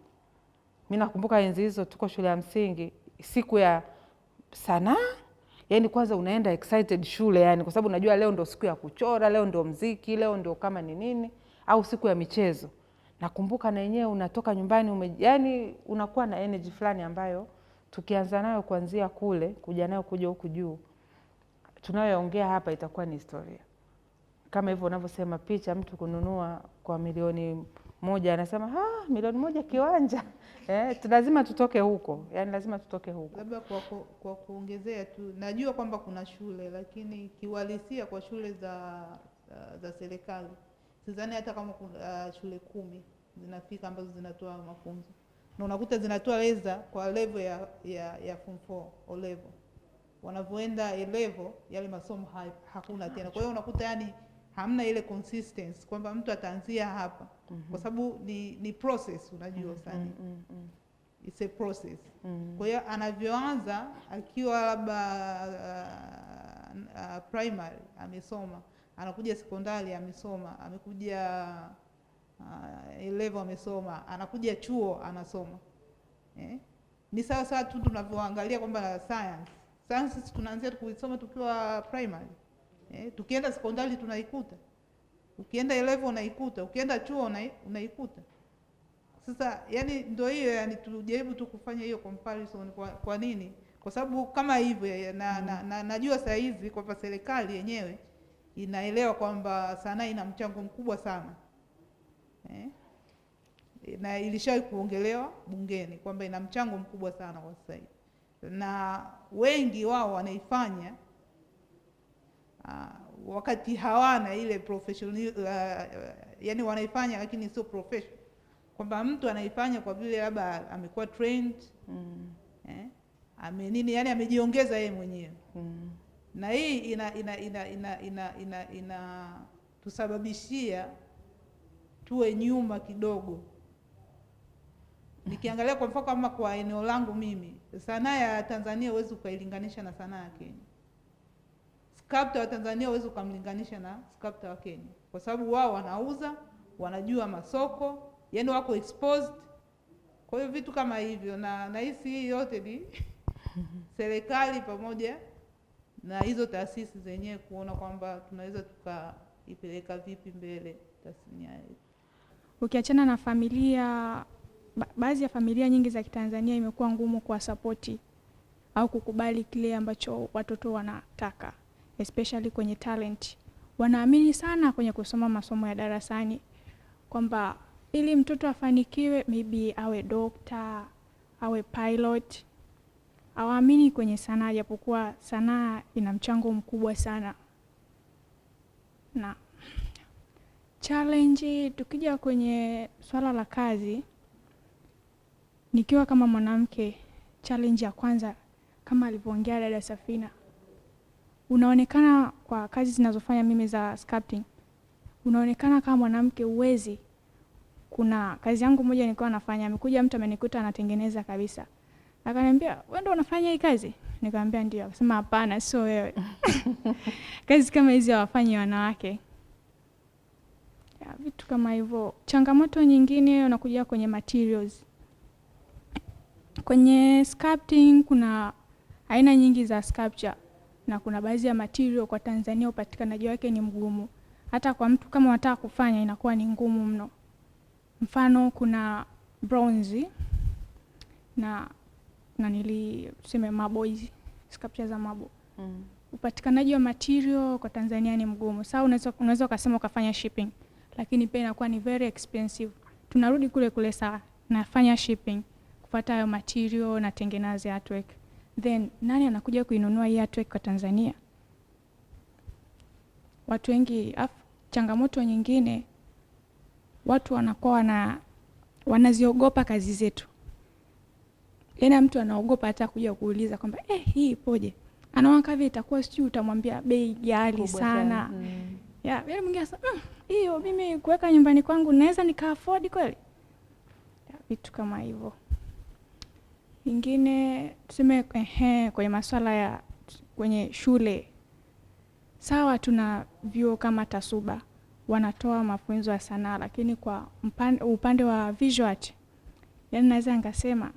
Mimi nakumbuka enzi hizo tuko shule ya msingi, siku ya sanaa, yani kwanza unaenda excited shule, yani kwa sababu unajua leo ndio siku ya kuchora, leo ndio muziki, leo ndio kama ni nini, au siku ya michezo. Nakumbuka na yenyewe unatoka nyumbani yani unakuwa na energy fulani ambayo tukianza nayo kuanzia kule kuja nayo kuja huku juu, tunayoongea hapa itakuwa ni historia. Kama hivyo unavyosema picha, mtu kununua kwa milioni 1 anasema milioni 1 kiwanja. Lazima tutoke huko, yani lazima tutoke huko. Labda kwa kuongezea tu, najua kwamba kuna shule, lakini kiuhalisia kwa shule za serikali sidhani hata kama kuna shule 10 zinafika ambazo zinatoa mafunzo, na unakuta zinatoa leza kwa level ya form 4 o level. Wanavyoenda level yale masomo hakuna tena. Kwa hiyo unakuta yani hamna ile consistency kwamba mtu ataanzia hapa. Kwa sababu ni process, unajua sana. It's a process. Kwa hiyo anavyoanza akiwa labda primary amesoma, anakuja sekondari amesoma, amekuja level amesoma, anakuja chuo anasoma. Ni sawa sawa tu tunavyoangalia kwamba science tunaanzia kuisoma tukiwa primary. Tukienda sekondari tunaikuta, ukienda level unaikuta, ukienda chuo unaikuta. Sasa yani ndio hiyo, yani tujaribu tu kufanya hiyo comparison. Kwa nini? Kwa sababu kama hivyo najua saa hizi kwamba serikali yenyewe inaelewa kwamba sanaa ina mchango mkubwa sana. Na ilishawahi kuongelewa bungeni kwamba ina mchango mkubwa sana kwa sasa hivi. Na wengi wao wanaifanya wakati hawana ile professional, yani wanaifanya lakini sio professional. Kwamba mtu anaifanya kwa vile labda amekuwa trained, nini, yani amejiongeza yeye mwenyewe. Na hii ina tusababishia tuwe nyuma kidogo Nikiangalia kwa mfano kama kwa eneo langu mimi, sanaa ya Tanzania huwezi ukailinganisha na sanaa ya Kenya. Sculptor wa Tanzania huwezi ukamlinganisha na sculptor wa Kenya, kwa sababu wao wanauza, wanajua masoko, yani wako exposed. Kwa hiyo vitu kama hivyo, na nahisi hii yote ni serikali pamoja na hizo taasisi zenyewe kuona kwamba tunaweza tukaipeleka vipi mbele tasnia yetu. Ukiachana na familia, baadhi ya familia nyingi za Kitanzania imekuwa ngumu kwa sapoti au kukubali kile ambacho watoto wanataka, especially kwenye talent. Wanaamini sana kwenye kusoma masomo ya darasani kwamba ili mtoto afanikiwe maybe awe doctor, awe pilot. Hawaamini kwenye sanaa, japokuwa sanaa ina mchango mkubwa sana. Na challenge, tukija kwenye swala la kazi, nikiwa kama mwanamke, challenge ya kwanza kama alivyoongea dada Safina, unaonekana kwa kazi zinazofanya mimi za sculpting, unaonekana kama mwanamke uwezi. Kuna kazi yangu moja nilikuwa nafanya, amekuja mtu amenikuta anatengeneza kabisa. Akaniambia, "Wewe ndio unafanya hii kazi?" Nikamwambia ndio. Akasema, "Hapana, sio wewe." Kazi kama hizi hawafanyi wanawake. Ya, vitu kama hivyo. Changamoto nyingine unakuja kwenye materials. Kwenye sculpting kuna aina nyingi za sculpture, na kuna baadhi ya material kwa Tanzania upatikanaji wake ni mgumu. Hata kwa mtu kama unataka kufanya inakuwa ni ngumu mno. Mfano kuna bronze na tuseme marble hizi, sculpture za marble. Upatikanaji wa material kwa Tanzania ni mgumu. Sasa unaweza ukasema ukafanya shipping, lakini pia inakuwa ni very expensive. Tunarudi kule saa nafanya shipping, kufuata hayo material na tengeneza artwork. Then nani anakuja kuinunua hii artwork kwa Tanzania? Watu wengi. Changamoto nyingine, watu wanakuwa wanaziogopa kazi zetu. Yaani mtu anaogopa hata kuja kuuliza kwamba hii ipoje? Anaona kama itakuwa sijui, utamwambia bei ghali sana. Ya, yule mwingine sasa, hiyo mimi kuweka nyumbani kwangu naweza nika afford kweli? Ya, vitu kama hivyo. Ingine tuseme kwenye masuala ya kwenye shule. Sawa, tuna vyuo kama Tasuba wanatoa mafunzo ya sanaa, lakini kwa upande wa visual art, yani naweza ngasema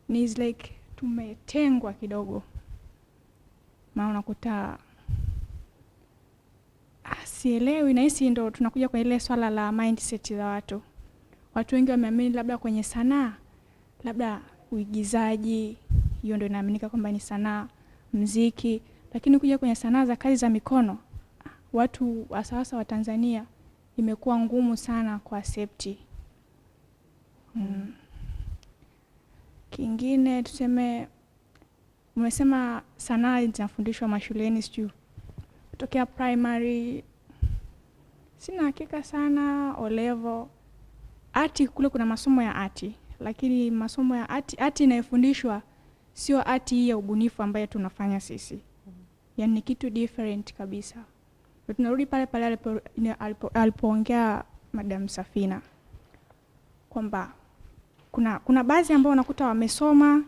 ni like tumetengwa kidogo. Maana unakuta sielewi, na hisi ndo tunakuja kwenye ile swala la mindset za watu. Watu wengi wameamini labda kwenye sanaa, labda uigizaji, hiyo ndio inaaminika kwamba ni sanaa, muziki, lakini kuja kwenye sanaa za kazi za mikono, watu hasa wa Tanzania imekuwa ngumu sana kwa accept. Kingine tuseme, umesema sanaa zinafundishwa mashuleni sijui kutokea primary, sina hakika sana. O level art, kule kuna masomo ya art, lakini masomo ya art inayofundishwa sio art hii ya ubunifu ambayo tunafanya sisi. Yaani ni kitu different kabisa. Tunarudi pale alipoongea Madam Safina kwamba kuna baadhi ambao unakuta wamesoma,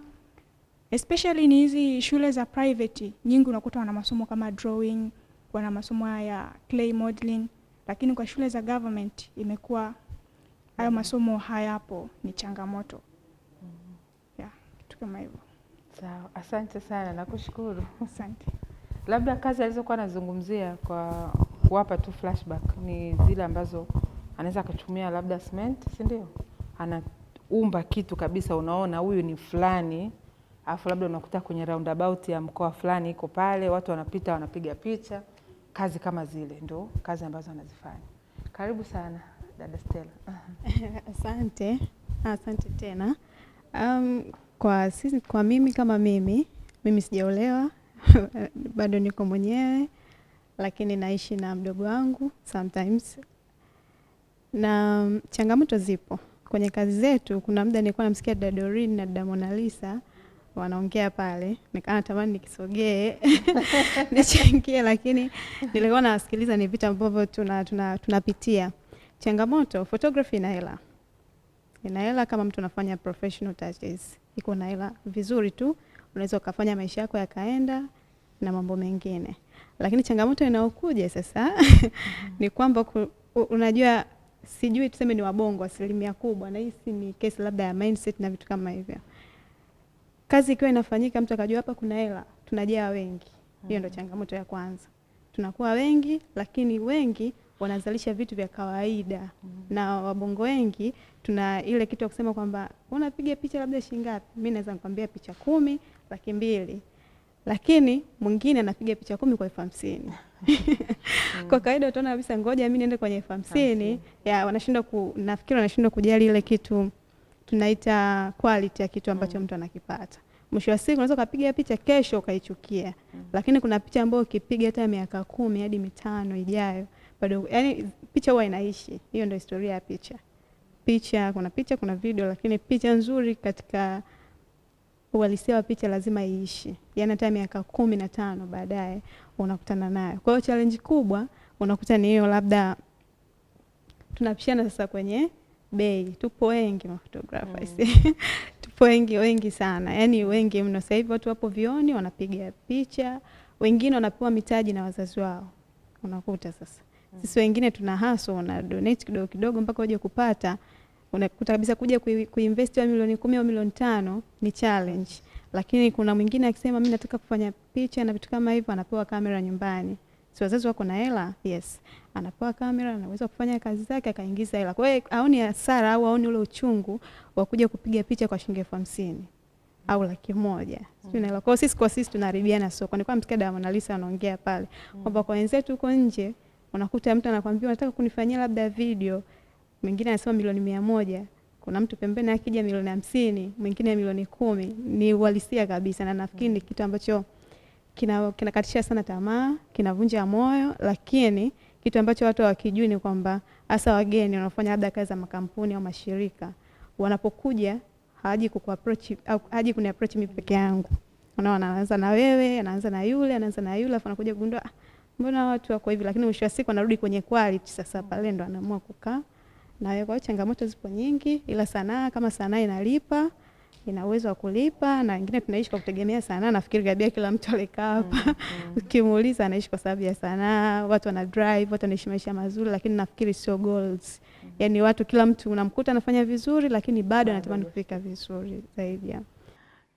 especially ni hizi shule za private nyingi, unakuta wana masomo kama drawing, wana masomo ya clay modeling, lakini kwa shule za government imekuwa hayo masomo hayapo, ni changamoto. Ya, kitu kama hivyo. Sawa, asante sana, nakushukuru. Asante. Labda kazi alizokuwa anazungumzia kwa kuwapa tu flashback ni zile ambazo anaweza kutumia labda cement, si ndio? Anaumba kitu kabisa, unaona huyu ni fulani, alafu labda unakuta kwenye roundabout ya mkoa fulani iko pale, watu wanapita wanapiga picha. Kazi kama zile ndio kazi ambazo anazifanya. Karibu sana dada Stella. Asante tena. Kwa mimi kama mimi sijaolewa bado niko mwenyewe, lakini naishi na mdogo wangu sometimes. Na changamoto zipo kwenye kazi zetu. Kuna muda nilikuwa namsikia dada Doreen na dada Mona Lisa wanaongea pale, natamani nikisogee nichangie, lakini nilikuwa nasikiliza ni vitu ambavyo tunapitia. Changamoto, photography ina hela. ina hela. Kama mtu anafanya professional touches, iko na hela vizuri tu, unaweza ukafanya maisha yako yakaenda na mambo mengine. Lakini changamoto inayokuja sasa ni kwamba unajua, sijui tuseme ni wabongo asilimia kubwa, na hii ni case labda ya mindset na vitu kama hivyo. Kazi ikiwa inafanyika, mtu akajua hapa kuna hela, tunajaa wengi. Hiyo ndio changamoto ya kwanza. Tunakuwa wengi, lakini wengi wanazalisha vitu vya kawaida. Na wabongo wengi tuna ile kitu ya kusema kwamba unapiga picha labda shilingi ngapi? Mimi naweza nikwambia picha 10, 200,000. Lakini mwingine anapiga picha 10 kwa 50,000. Kwa kawaida utaona kabisa ngoja mimi niende kwenye 50,000, ya wanashindwa nafikiri wanashindwa kujali ile kitu tunaita quality ya kitu ambacho mtu anakipata. Mwisho wa siku unaweza kupiga picha kesho ukaichukia. Lakini kuna picha ambayo ukipiga hata miaka 10 hadi 5 ijayo bado, yani picha huwa inaishi. Hiyo ndio historia ya picha. Kuna video, lakini picha nzuri katika uhalisia wa picha lazima iishi. Yaani hata miaka 15 baadaye unakutana nayo. Kwa hiyo challenge kubwa unakuta ni hiyo, labda tunapishana sasa kwenye bei. Tupo wengi photographers. Tupo wengi sana. Yaani wengi mno. Sasa hivi watu wapo vioni wanapiga picha, wengine wanapewa mitaji na wazazi wao. Unakuta sasa. Sisi wengine tuna hustle na donate kidogo kidogo mpaka uje kupata. Unakuta kabisa kuja kuinvest wa milioni 10 au milioni 5 ni challenge. Lakini kuna mwingine akisema mimi nataka kufanya picha na vitu kama hivyo, anapewa kamera nyumbani. Si wazazi wako na hela? Yes. Anapewa kamera, anaweza kufanya kazi zake akaingiza hela. Kwa hiyo haoni hasara au haoni ule uchungu wa kuja kupiga picha kwa shilingi 50,000 au 100,000. Sio hela. Kwa hiyo sisi tunaharibiana soko. Nilikuwa msikia da Mona Lisa anaongea pale kwamba kwa wenzetu huko nje unakuta mtu anakuambia unataka kunifanyia labda video, mwingine anasema milioni 100, kuna mtu pembeni akija milioni 50, mwingine milioni 10. Ni uhalisia kabisa, na nafikiri ni kitu ambacho kinakatisha sana tamaa, kinavunja moyo. Lakini kitu ambacho watu hawakijui ni kwamba hasa wageni wanafanya labda kazi za makampuni au mashirika, wanapokuja haji kukuapproach au haji kuniapproach mimi peke yangu. Unaona, anaanza na wewe, anaanza na yule, afa anakuja kugundua mbona watu wako hivi, lakini mwisho wa siku anarudi kwenye quality. Sasa pale ndo anaamua kukaa na wewe. Kwa changamoto zipo nyingi, ila sanaa kama sanaa inalipa, ina uwezo wa kulipa, na wengine tunaishi kwa kutegemea sanaa. Nafikiri kabisa kila mtu alikaa hapa ukimuuliza anaishi kwa sababu ya sanaa. Watu wana drive, watu wanaishi maisha mazuri, lakini nafikiri sio goals. Yaani watu, kila mtu unamkuta anafanya vizuri, lakini bado anatamani kufika vizuri zaidi.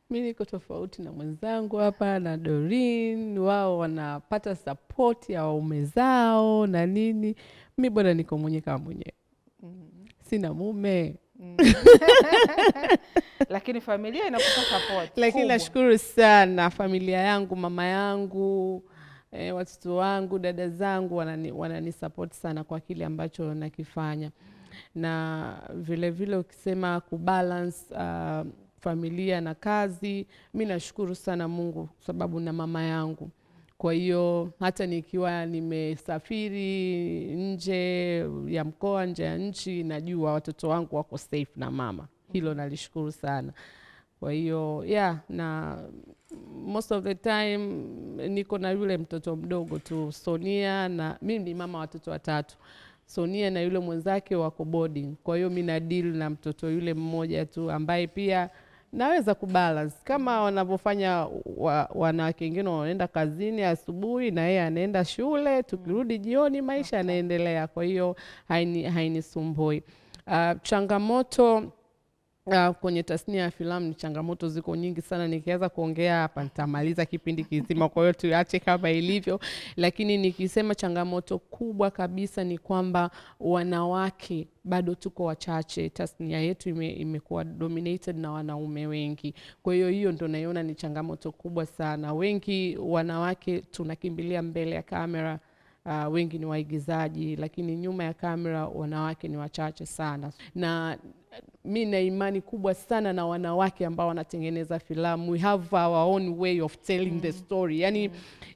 Mimi niko tofauti na mwenzangu hapa na Doreen. Wao wanapata support ya waume zao na nini. Mimi bwana niko mwenyewe kama mwenyewe. Sina mume. Lakini familia inakupa support. Lakini nashukuru sana familia yangu, mama yangu, watoto wangu, dada zangu wanani support sana kwa kile ambacho nakifanya. Na vile vile ukisema kubalance familia na kazi, mimi nashukuru sana Mungu sababu na mama yangu. Kwa hiyo hata nikiwa nimesafiri nje ya mkoa, nje ya nchi, najua watoto wangu wako safe na mama. Hilo nalishukuru sana. Kwa hiyo na most of the time niko na yule mtoto mdogo tu, Sonia, na mimi ni mama watoto 3. Sonia na yule mwenzake wako boarding. Kwa hiyo mimi na deal na mtoto yule mmoja tu ambaye pia naweza kubalance kama wanavyofanya wanawake wengine wanaenda kazini asubuhi na yeye anaenda shule, tukirudi jioni maisha yanaendelea. Kwa hiyo hainisumbui. Changamoto kwenye tasnia ya filamu ni changamoto ziko nyingi sana. Nikianza kuongea hapa nitamaliza kipindi kizima, kwa hiyo tuache kama ilivyo. Lakini nikisema changamoto kubwa kabisa ni kwamba wanawake bado tuko wachache. Tasnia yetu imekuwa dominated na wanaume wengi. Kwa hiyo ndo naiona ni changamoto kubwa sana. Wengi wanawake tunakimbilia mbele ya kamera. Wengi ni waigizaji, lakini nyuma ya kamera wanawake ni wachache sana. Na mimi na imani kubwa sana na wanawake ambao wanatengeneza filamu. We have our own way of telling the story.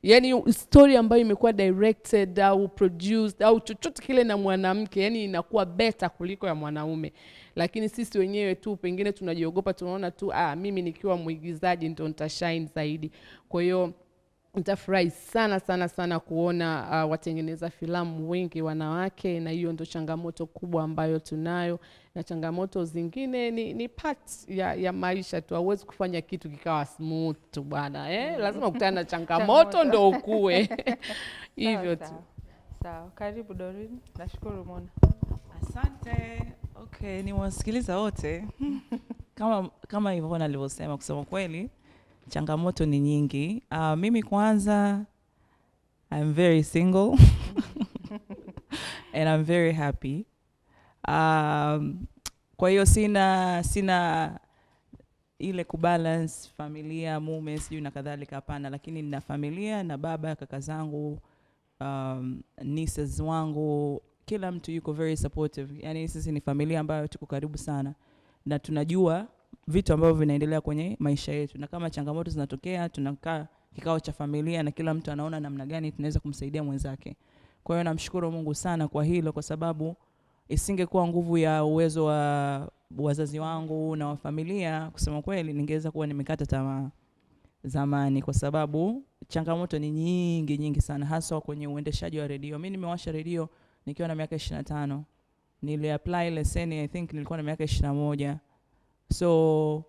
Yani story ambayo imekuwa directed au produced au chochote kile na mwanamke, yani inakuwa better kuliko ya mwanaume. Lakini sisi wenyewe tu pengine tunajiogopa, tunaona tu mimi nikiwa mwigizaji ndio nitashine zaidi. Kwa hiyo nitafurahi sana sana sana kuona watengeneza filamu wengi wanawake, na hiyo ndo changamoto kubwa ambayo tunayo, na changamoto zingine ni part ya maisha tu. Hauwezi kufanya kitu kikawa smooth bwana, lazima ukutane na changamoto ndo ukue. Hivyo tu. Sawa, karibu Doreen. Nashukuru Mona. Asante. Okay, nimewasikiliza wote. Kama Yvonne alivyosema, kusema kweli changamoto ni nyingi. Mimi kwanza, I'm very single and I'm very happy. Kwa hiyo sina ile kubalance familia, mume, sijui na kadhalika, hapana, lakini nina familia na baba, kaka zangu, nieces wangu, kila mtu yuko very supportive. Yani sisi ni familia ambayo tuko karibu sana na tunajua vitu ambavyo vinaendelea kwenye maisha yetu, na kama changamoto zinatokea tunakaa kikao cha familia na kila mtu anaona namna gani tunaweza kumsaidia mwenzake. Kwa hiyo namshukuru Mungu sana kwa hilo, kwa sababu isingekuwa nguvu ya uwezo wa wazazi wangu na wa familia, kusema kweli ningeweza kuwa nimekata tamaa zamani, kwa sababu changamoto ni nyingi sana, hasa kwenye uendeshaji wa redio. Mimi nimewasha redio nikiwa na miaka 25. Nili apply leseni I think nilikuwa na miaka 21. So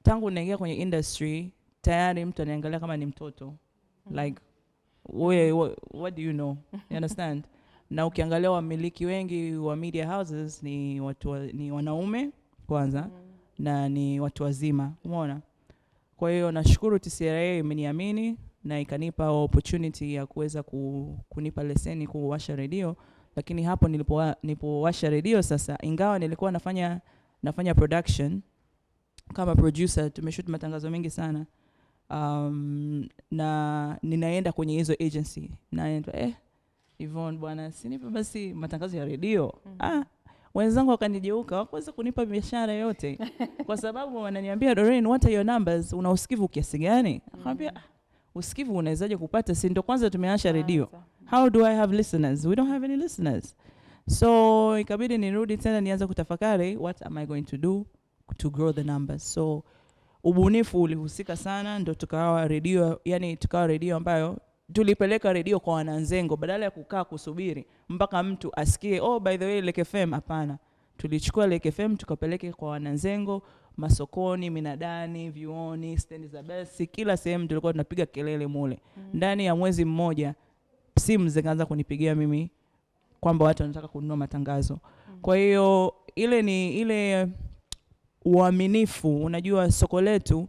tangu naingia kwenye industry tayari mtu anaangalia kama ni mtoto. Like what do you know? You understand? Na ukiangalia wamiliki wengi wa media houses ni wanaume kwanza na ni watu wazima. Umeona? Kwa hiyo nashukuru TCRA imeniamini na ikanipa opportunity ya kuweza kunipa leseni kuwasha redio. Lakini hapo nilipowasha redio sasa, ingawa nilikuwa nafanya production kama producer, tumeshoot matangazo mengi sana, na ninaenda kwenye hizo agency naenda Yvonne bwana, sinipe basi matangazo ya redio. Wenzangu wakanijeuka, hawakuweza kunipa biashara yote kwa sababu wananiambia, Doreen, what are your numbers? Una usikivu kiasi gani? Akamwambia, usikivu unawezaje kupata? Si ndio kwanza tumeanza redio. How do I have listeners? We don't have any listeners. So ikabidi nirudi tena nianze kutafakari, what am I going to do to grow the numbers? So ubunifu ulihusika sana, ndio tukawa redio ambayo tulipeleka redio kwa wananzengo, badala ya kukaa kusubiri mpaka mtu asikie by the way Lake FM. Hapana, tulichukua Lake FM tukapeleke kwa wananzengo, masokoni, minadani, vioni, stendi za basi, kila sehemu tulikuwa tunapiga kelele mule. Ndani ya mwezi mmoja simu zikaanza kunipigia mimi kwamba watu wanataka kununua matangazo. Kwa hiyo ile uaminifu, unajua soko letu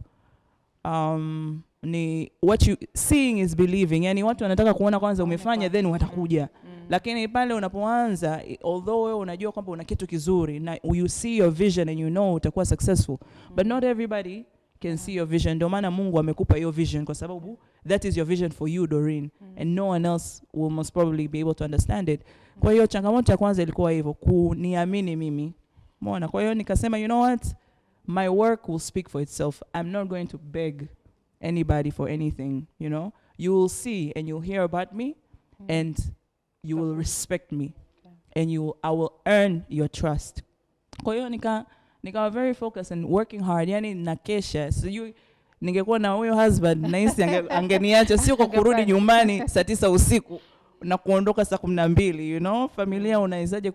ni what you seeing is believing. Yani watu wanataka kuona kwanza umefanya then watakuja. Lakini pale unapoanza, although wewe unajua kwamba una kitu kizuri na you see your vision and you know utakuwa successful, but not everybody can see your vision. Ndio maana Mungu amekupa hiyo vision, kwa sababu that is your vision for you, Doreen, and no one else will most probably be able to understand it. Kwa hiyo changamoto ya kwanza ilikuwa hivyo, kuniamini mimi. Umeona? Kwa hiyo nikasema, you know what, my work will speak for itself. I'm not going to beg anybody for anything, you know. You will see and you'll hear about me, and you will respect me, and I will earn your trust. Kwa hiyo nikawa very focused and working hard, yani nakesha. So ningekuwa na huyo husband nahisi angeniacha, sio kwa kurudi nyumbani saa 9 usiku na kuondoka saa 12, you know. Familia unawezaje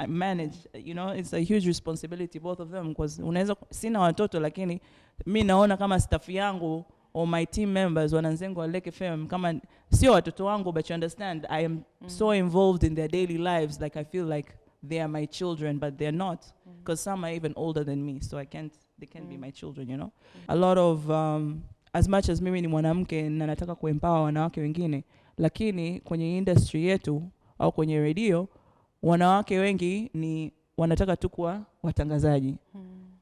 manage, you know, it's a huge responsibility, both of them, because sina watoto, lakini mimi naona kama staff yangu or my team members wananzengo wa Lake FM kama sio watoto wangu, but you understand, I am so involved in their daily lives, like I feel like they are my children, but they're not, because some are even older than me, so they can't be my children, you know. A lot of as much as mimi ni mwanamke na nataka kuempower wanawake wengine, lakini kwenye industry yetu au kwenye radio wanawake wengi ni wanataka tu kuwa watangazaji,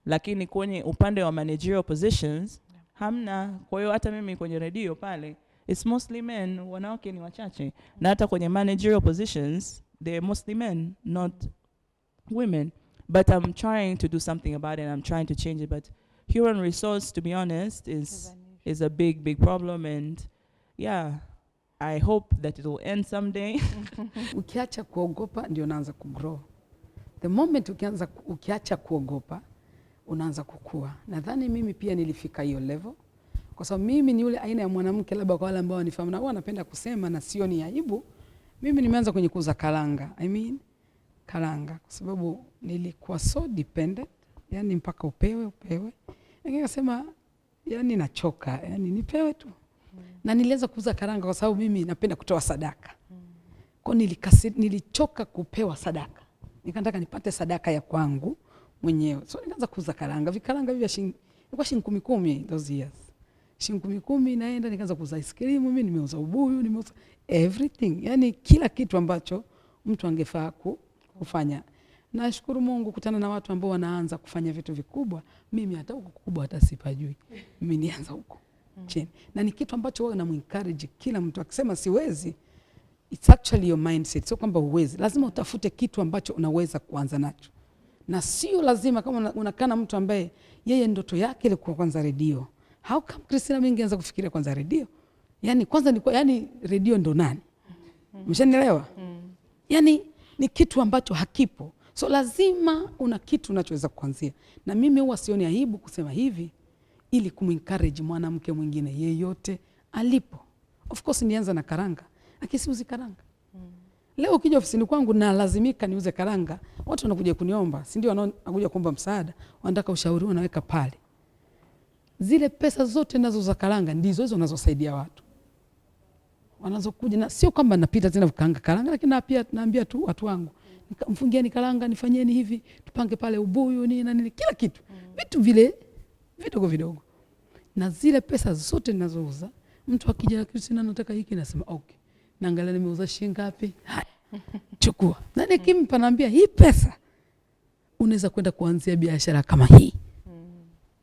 lakini kwenye upande wa managerial positions hamna. Kwa hiyo hata mimi kwenye radio pale it's mostly men, wanawake ni wachache, na hata kwenye managerial positions they're mostly men, not women. But I'm trying to do something about it, and I'm trying to change it. But human resource, to be honest, is a big problem, and yeah, I hope that it will end someday. Ukiacha kuogopa ndio unaanza kugrow. The moment ukiacha kuogopa unaanza kukua. Nadhani mimi pia nilifika hiyo level Kwa sababu mimi ni yule aina ya mwanamke, labda kwa wale ambao wanifahamu na huwa napenda kusema na sio ni aibu, mimi nimeanza kwenye kuuza karanga. Karanga kwa sababu nilikuwa so dependent, yani mpaka upewe. Nikasema yani nachoka, yani nipewe tu. Na nilianza kuuza karanga kwa sababu mimi napenda kutoa sadaka. Kwa nilichoka kupewa sadaka. Nikataka nipate sadaka ya kwangu mwenyewe. So nikaanza kuuza karanga. Vikaranga vya ilikuwa shilingi 10 those years. Shilingi 10 naenda nikaanza kuuza ice cream, mimi nimeuza ubuyu, nimeuza everything. Yani kila kitu ambacho mtu angefaa kufanya. Nashukuru Mungu kutana na watu ambao wanaanza kufanya vitu vikubwa. Mimi hata huko kubwa hata sipajui. Mimi nianza huko chini. Na ni kitu ambacho wao namuencourage kila mtu akisema siwezi, it's actually your mindset. Sio kwamba huwezi. Lazima utafute kitu ambacho unaweza kuanza nacho. Na sio lazima kama unakana mtu ambaye yeye ndoto yake ilikuwa kwanza redio. How come Christina mingi anza kufikiria kwanza redio? Yani kwanza ni yani redio ndo nani? Mshanielewa? Yani ni kitu ambacho hakipo. So lazima una kitu unachoweza kuanzia. Na mimi huwa sioni aibu kusema hivi ili kumencourage mwanamke mwingine yeyote alipo. Of course nianza na karanga. Akisiuzi karanga. Leo ukija ofisini kwangu na lazimika niuze karanga, watu wanakuja kuniomba, si ndio wanakuja kuomba msaada, wanataka ushauri, wanaweka pale. Zile pesa zote nazo za karanga ndizo hizo nazosaidia watu. Wanazokuja na sio kwamba napita tena kukaanga karanga, lakini pia naambia tu watu wangu, mfungieni karanga, nifanyeni hivi, tupange pale ubuyu nini na nini, kila kitu. Vitu vile vidogo. Na zile pesa zote ninazouza, mtu akija na Christina nataka hiki, nasema okay. Naangalia nimeuza shilingi ngapi? Haya. Chukua. Na nikimpa naambia hii pesa unaweza kwenda kuanzia biashara kama hii.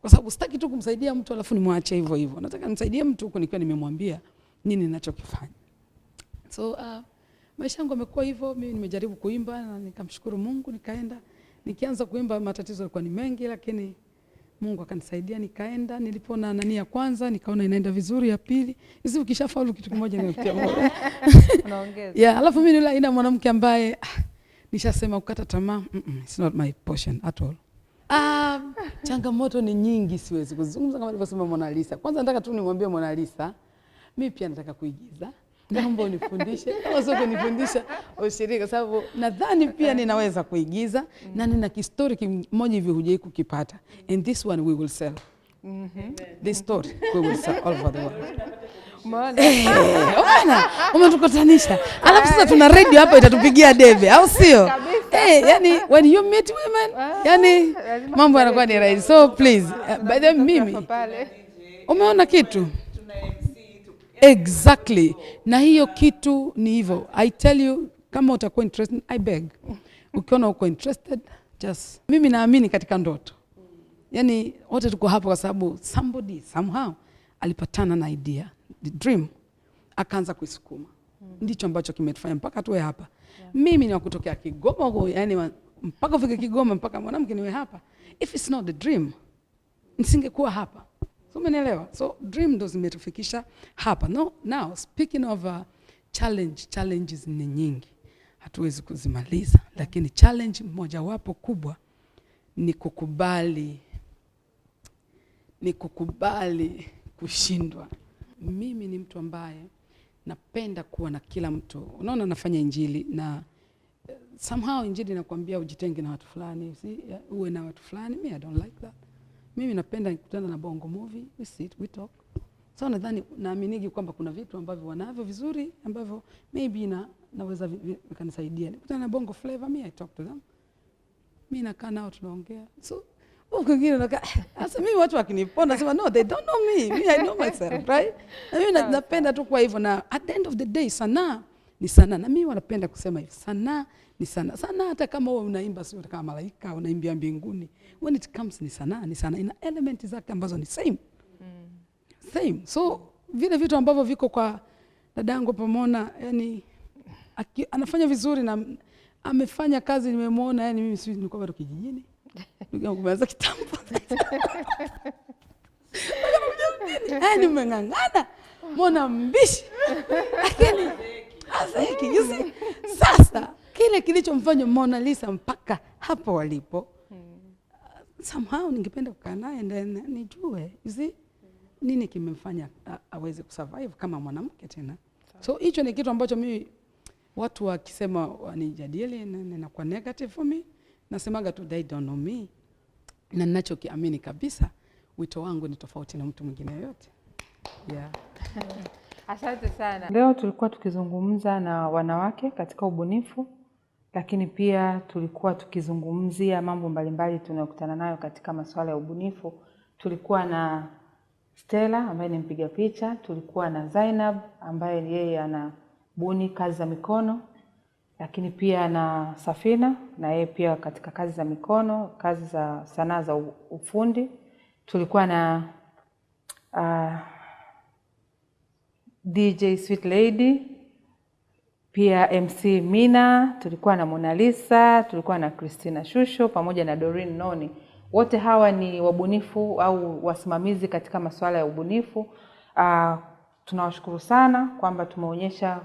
Kwa sababu sitaki tu kumsaidia mtu alafu nimwache hivyo. Nataka nimsaidie mtu huko nikiwa nimemwambia nini ninachokifanya. So maisha yangu yamekuwa hivyo. Mimi nimejaribu kuimba na nikamshukuru Mungu, nikianza kuimba matatizo yalikuwa ni mengi, lakini Mungu akanisaidia nikaenda. Nilipona nani ya kwanza nikaona inaenda vizuri, ya pili hizi ukishafaulu kitu kimoja ninakutia moyo. Unaongeza. Yeah, alafu mimi nila ina mwanamke ambaye nishasema kukata tamaa, it's not my portion at all. Changamoto ni nyingi, siwezi kuzungumza kama alivyosema Mona Lisa. Kwanza nataka tu nimwambie Mona Lisa, mimi pia nataka kuigiza. Naomba unifundishe, kama sio kunifundisha ushirika, sababu nadhani pia ninaweza kuigiza na nina kistori kimoja hivi hujai kukipata. And this one we will sell. This story we will sell all over the world. Umeona? Umetukutanisha. Alafu sasa tuna radio hapa itatupigia debe, au sio? Yani when you meet women, yani mambo yanakuwa ni rahisi. So please, by the mimi. Umeona kitu? Exactly. Na hiyo kitu ni hivyo. I tell you, kama utakuwa interested, I beg. Ukiona uko interested, just. Mimi naamini katika ndoto. Yani wote tuko hapo kwa sababu somebody somehow alipatana na idea, the dream, akaanza kuisukuma. Ndicho ambacho kimetufanya mpaka tuwe hapa. Mimi ni wa kutokea Kigoma, yani mpaka ufike Kigoma mpaka mwanamke niwe hapa. If it's not the dream, nisingekuwa hapa. So umenielewa? So dream ndo zimetufikisha hapa. No, now speaking of challenges ni nyingi. Hatuwezi kuzimaliza, lakini challenge moja wapo kubwa ni kukubali kushindwa. Mimi ni mtu ambaye napenda kuwa na kila mtu. Unaona nafanya injili na somehow injili inakwambia ujitenge na watu fulani, uwe na watu fulani. Me I don't like that. Mimi napenda nikutana na bongo movie, we sit, we talk. So nadhani naaminigi kwamba kuna vitu ambavyo wanavyo vizuri ambavyo maybe naweza vikanisaidia. Nikutana na bongo flavor, me I talk to them. Mimi nakaa nao tunaongea. So ukingine nakaa sasa mimi watu wakiniponda nasema no, they don't know me. Me I know myself, right? Na mimi napenda tu kwa hivyo, na at the end of the day sanaa ni sanaa. Na mimi wanapenda kusema hivi, sanaa ni sanaa. Sanaa hata kama wewe unaimba sio kama malaika unaimbia mbinguni. When it comes ni sanaa, ina element zake ambazo ni same. Same. So vile vitu ambavyo viko kwa dadangu Pomona, yani anafanya vizuri na amefanya kazi nimemwona, yani mimi si nilikuwa bado kijijini. Ndugu kuanza kitambo. Yani mmeng'ang'ana. Mbona mbishi? Lakini sasa kile kilichomfanya Mona Lisa mpaka hapo walipo, somehow ningependa kukaa naye nijue, nini kimemfanya aweze kusurvive kama mwanamke tena. So hicho ni kitu ambacho mimi watu wakisema wanijadili ninakuwa negative for me, nasemaga tu they don't know me, na ninachokiamini kabisa wito wangu ni tofauti na mtu mwingine yote. Yeah. Asante sana. Leo tulikuwa tukizungumza na wanawake katika ubunifu, lakini pia tulikuwa tukizungumzia mambo mbalimbali tunayokutana nayo katika masuala ya ubunifu. Tulikuwa na Stella ambaye ni mpiga picha, tulikuwa na Zainab ambaye yeye anabuni kazi za mikono, lakini pia na Safina na yeye pia katika kazi za mikono, kazi za sanaa za ufundi. Tulikuwa na DJ Sweet Lady, pia MC Mina, tulikuwa na Mona Lisa, tulikuwa na Christina Shusho pamoja na Doreen Noni. Wote hawa ni wabunifu au wasimamizi katika masuala ya ubunifu. Tunawashukuru sana kwamba tumeonyesha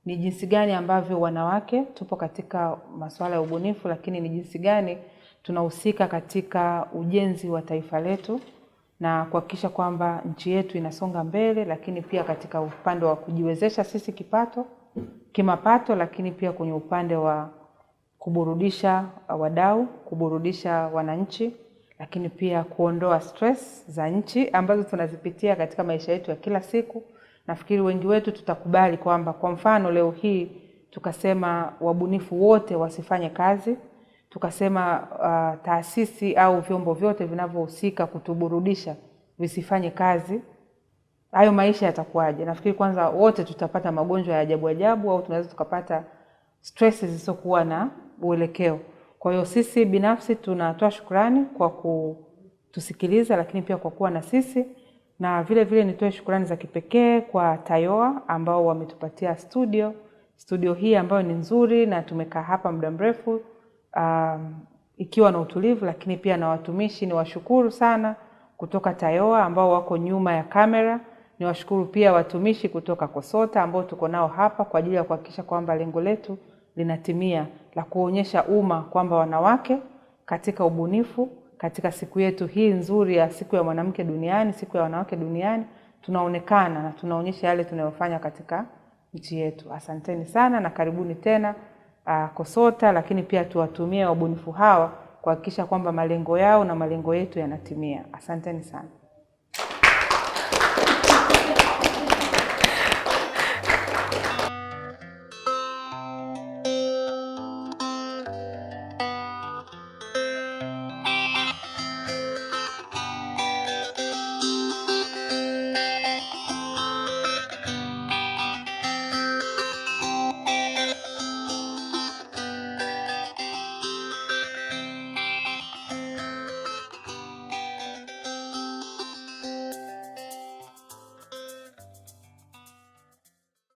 ni jinsi gani ambavyo wanawake tupo katika masuala ya ubunifu, lakini ni jinsi gani tunahusika katika ujenzi wa taifa letu na kuhakikisha kwamba nchi yetu inasonga mbele, lakini pia katika upande wa kujiwezesha sisi kimapato, lakini pia kwenye upande wa kuburudisha wadau, kuburudisha wananchi, lakini pia kuondoa stress za nchi ambazo tunazipitia katika maisha yetu ya kila siku. Nafikiri wengi wetu tutakubali kwamba kwa mfano leo hii tukasema wabunifu wote wasifanye kazi, tukasema taasisi au vyombo vyote vinavyohusika kutuburudisha visifanye kazi, hayo maisha yatakuwaje? Nafikiri kwanza wote tutapata magonjwa ya ajabu ajabu, au tunaweza tukapata stress zisizokuwa na uelekeo. Kwa hiyo sisi binafsi tunatoa shukrani kwa kutusikiliza, lakini pia kwa kuwa na sisi, na vile vile nitoe shukrani za kipekee kwa Tayoa ambao wametupatia studio hii ambayo ni nzuri, na tumekaa hapa muda mrefu ikiwa na utulivu, lakini pia na watumishi. Ni washukuru sana kutoka Tayoa ambao wako nyuma ya kamera. Ni washukuru pia watumishi kutoka Kosota ambao tuko nao hapa kwa ajili ya kuhakikisha kwamba lengo letu linatimia la kuonyesha umma kwamba wanawake katika ubunifu, katika siku yetu hii nzuri ya siku ya mwanamke duniani, siku ya wanawake duniani, tunaonekana na tunaonyesha yale tunayofanya katika nchi yetu. Asanteni sana na karibuni tena Kosota, lakini pia tuwatumie wabunifu hawa kuhakikisha kwamba malengo yao na malengo yetu yanatimia. Asanteni sana.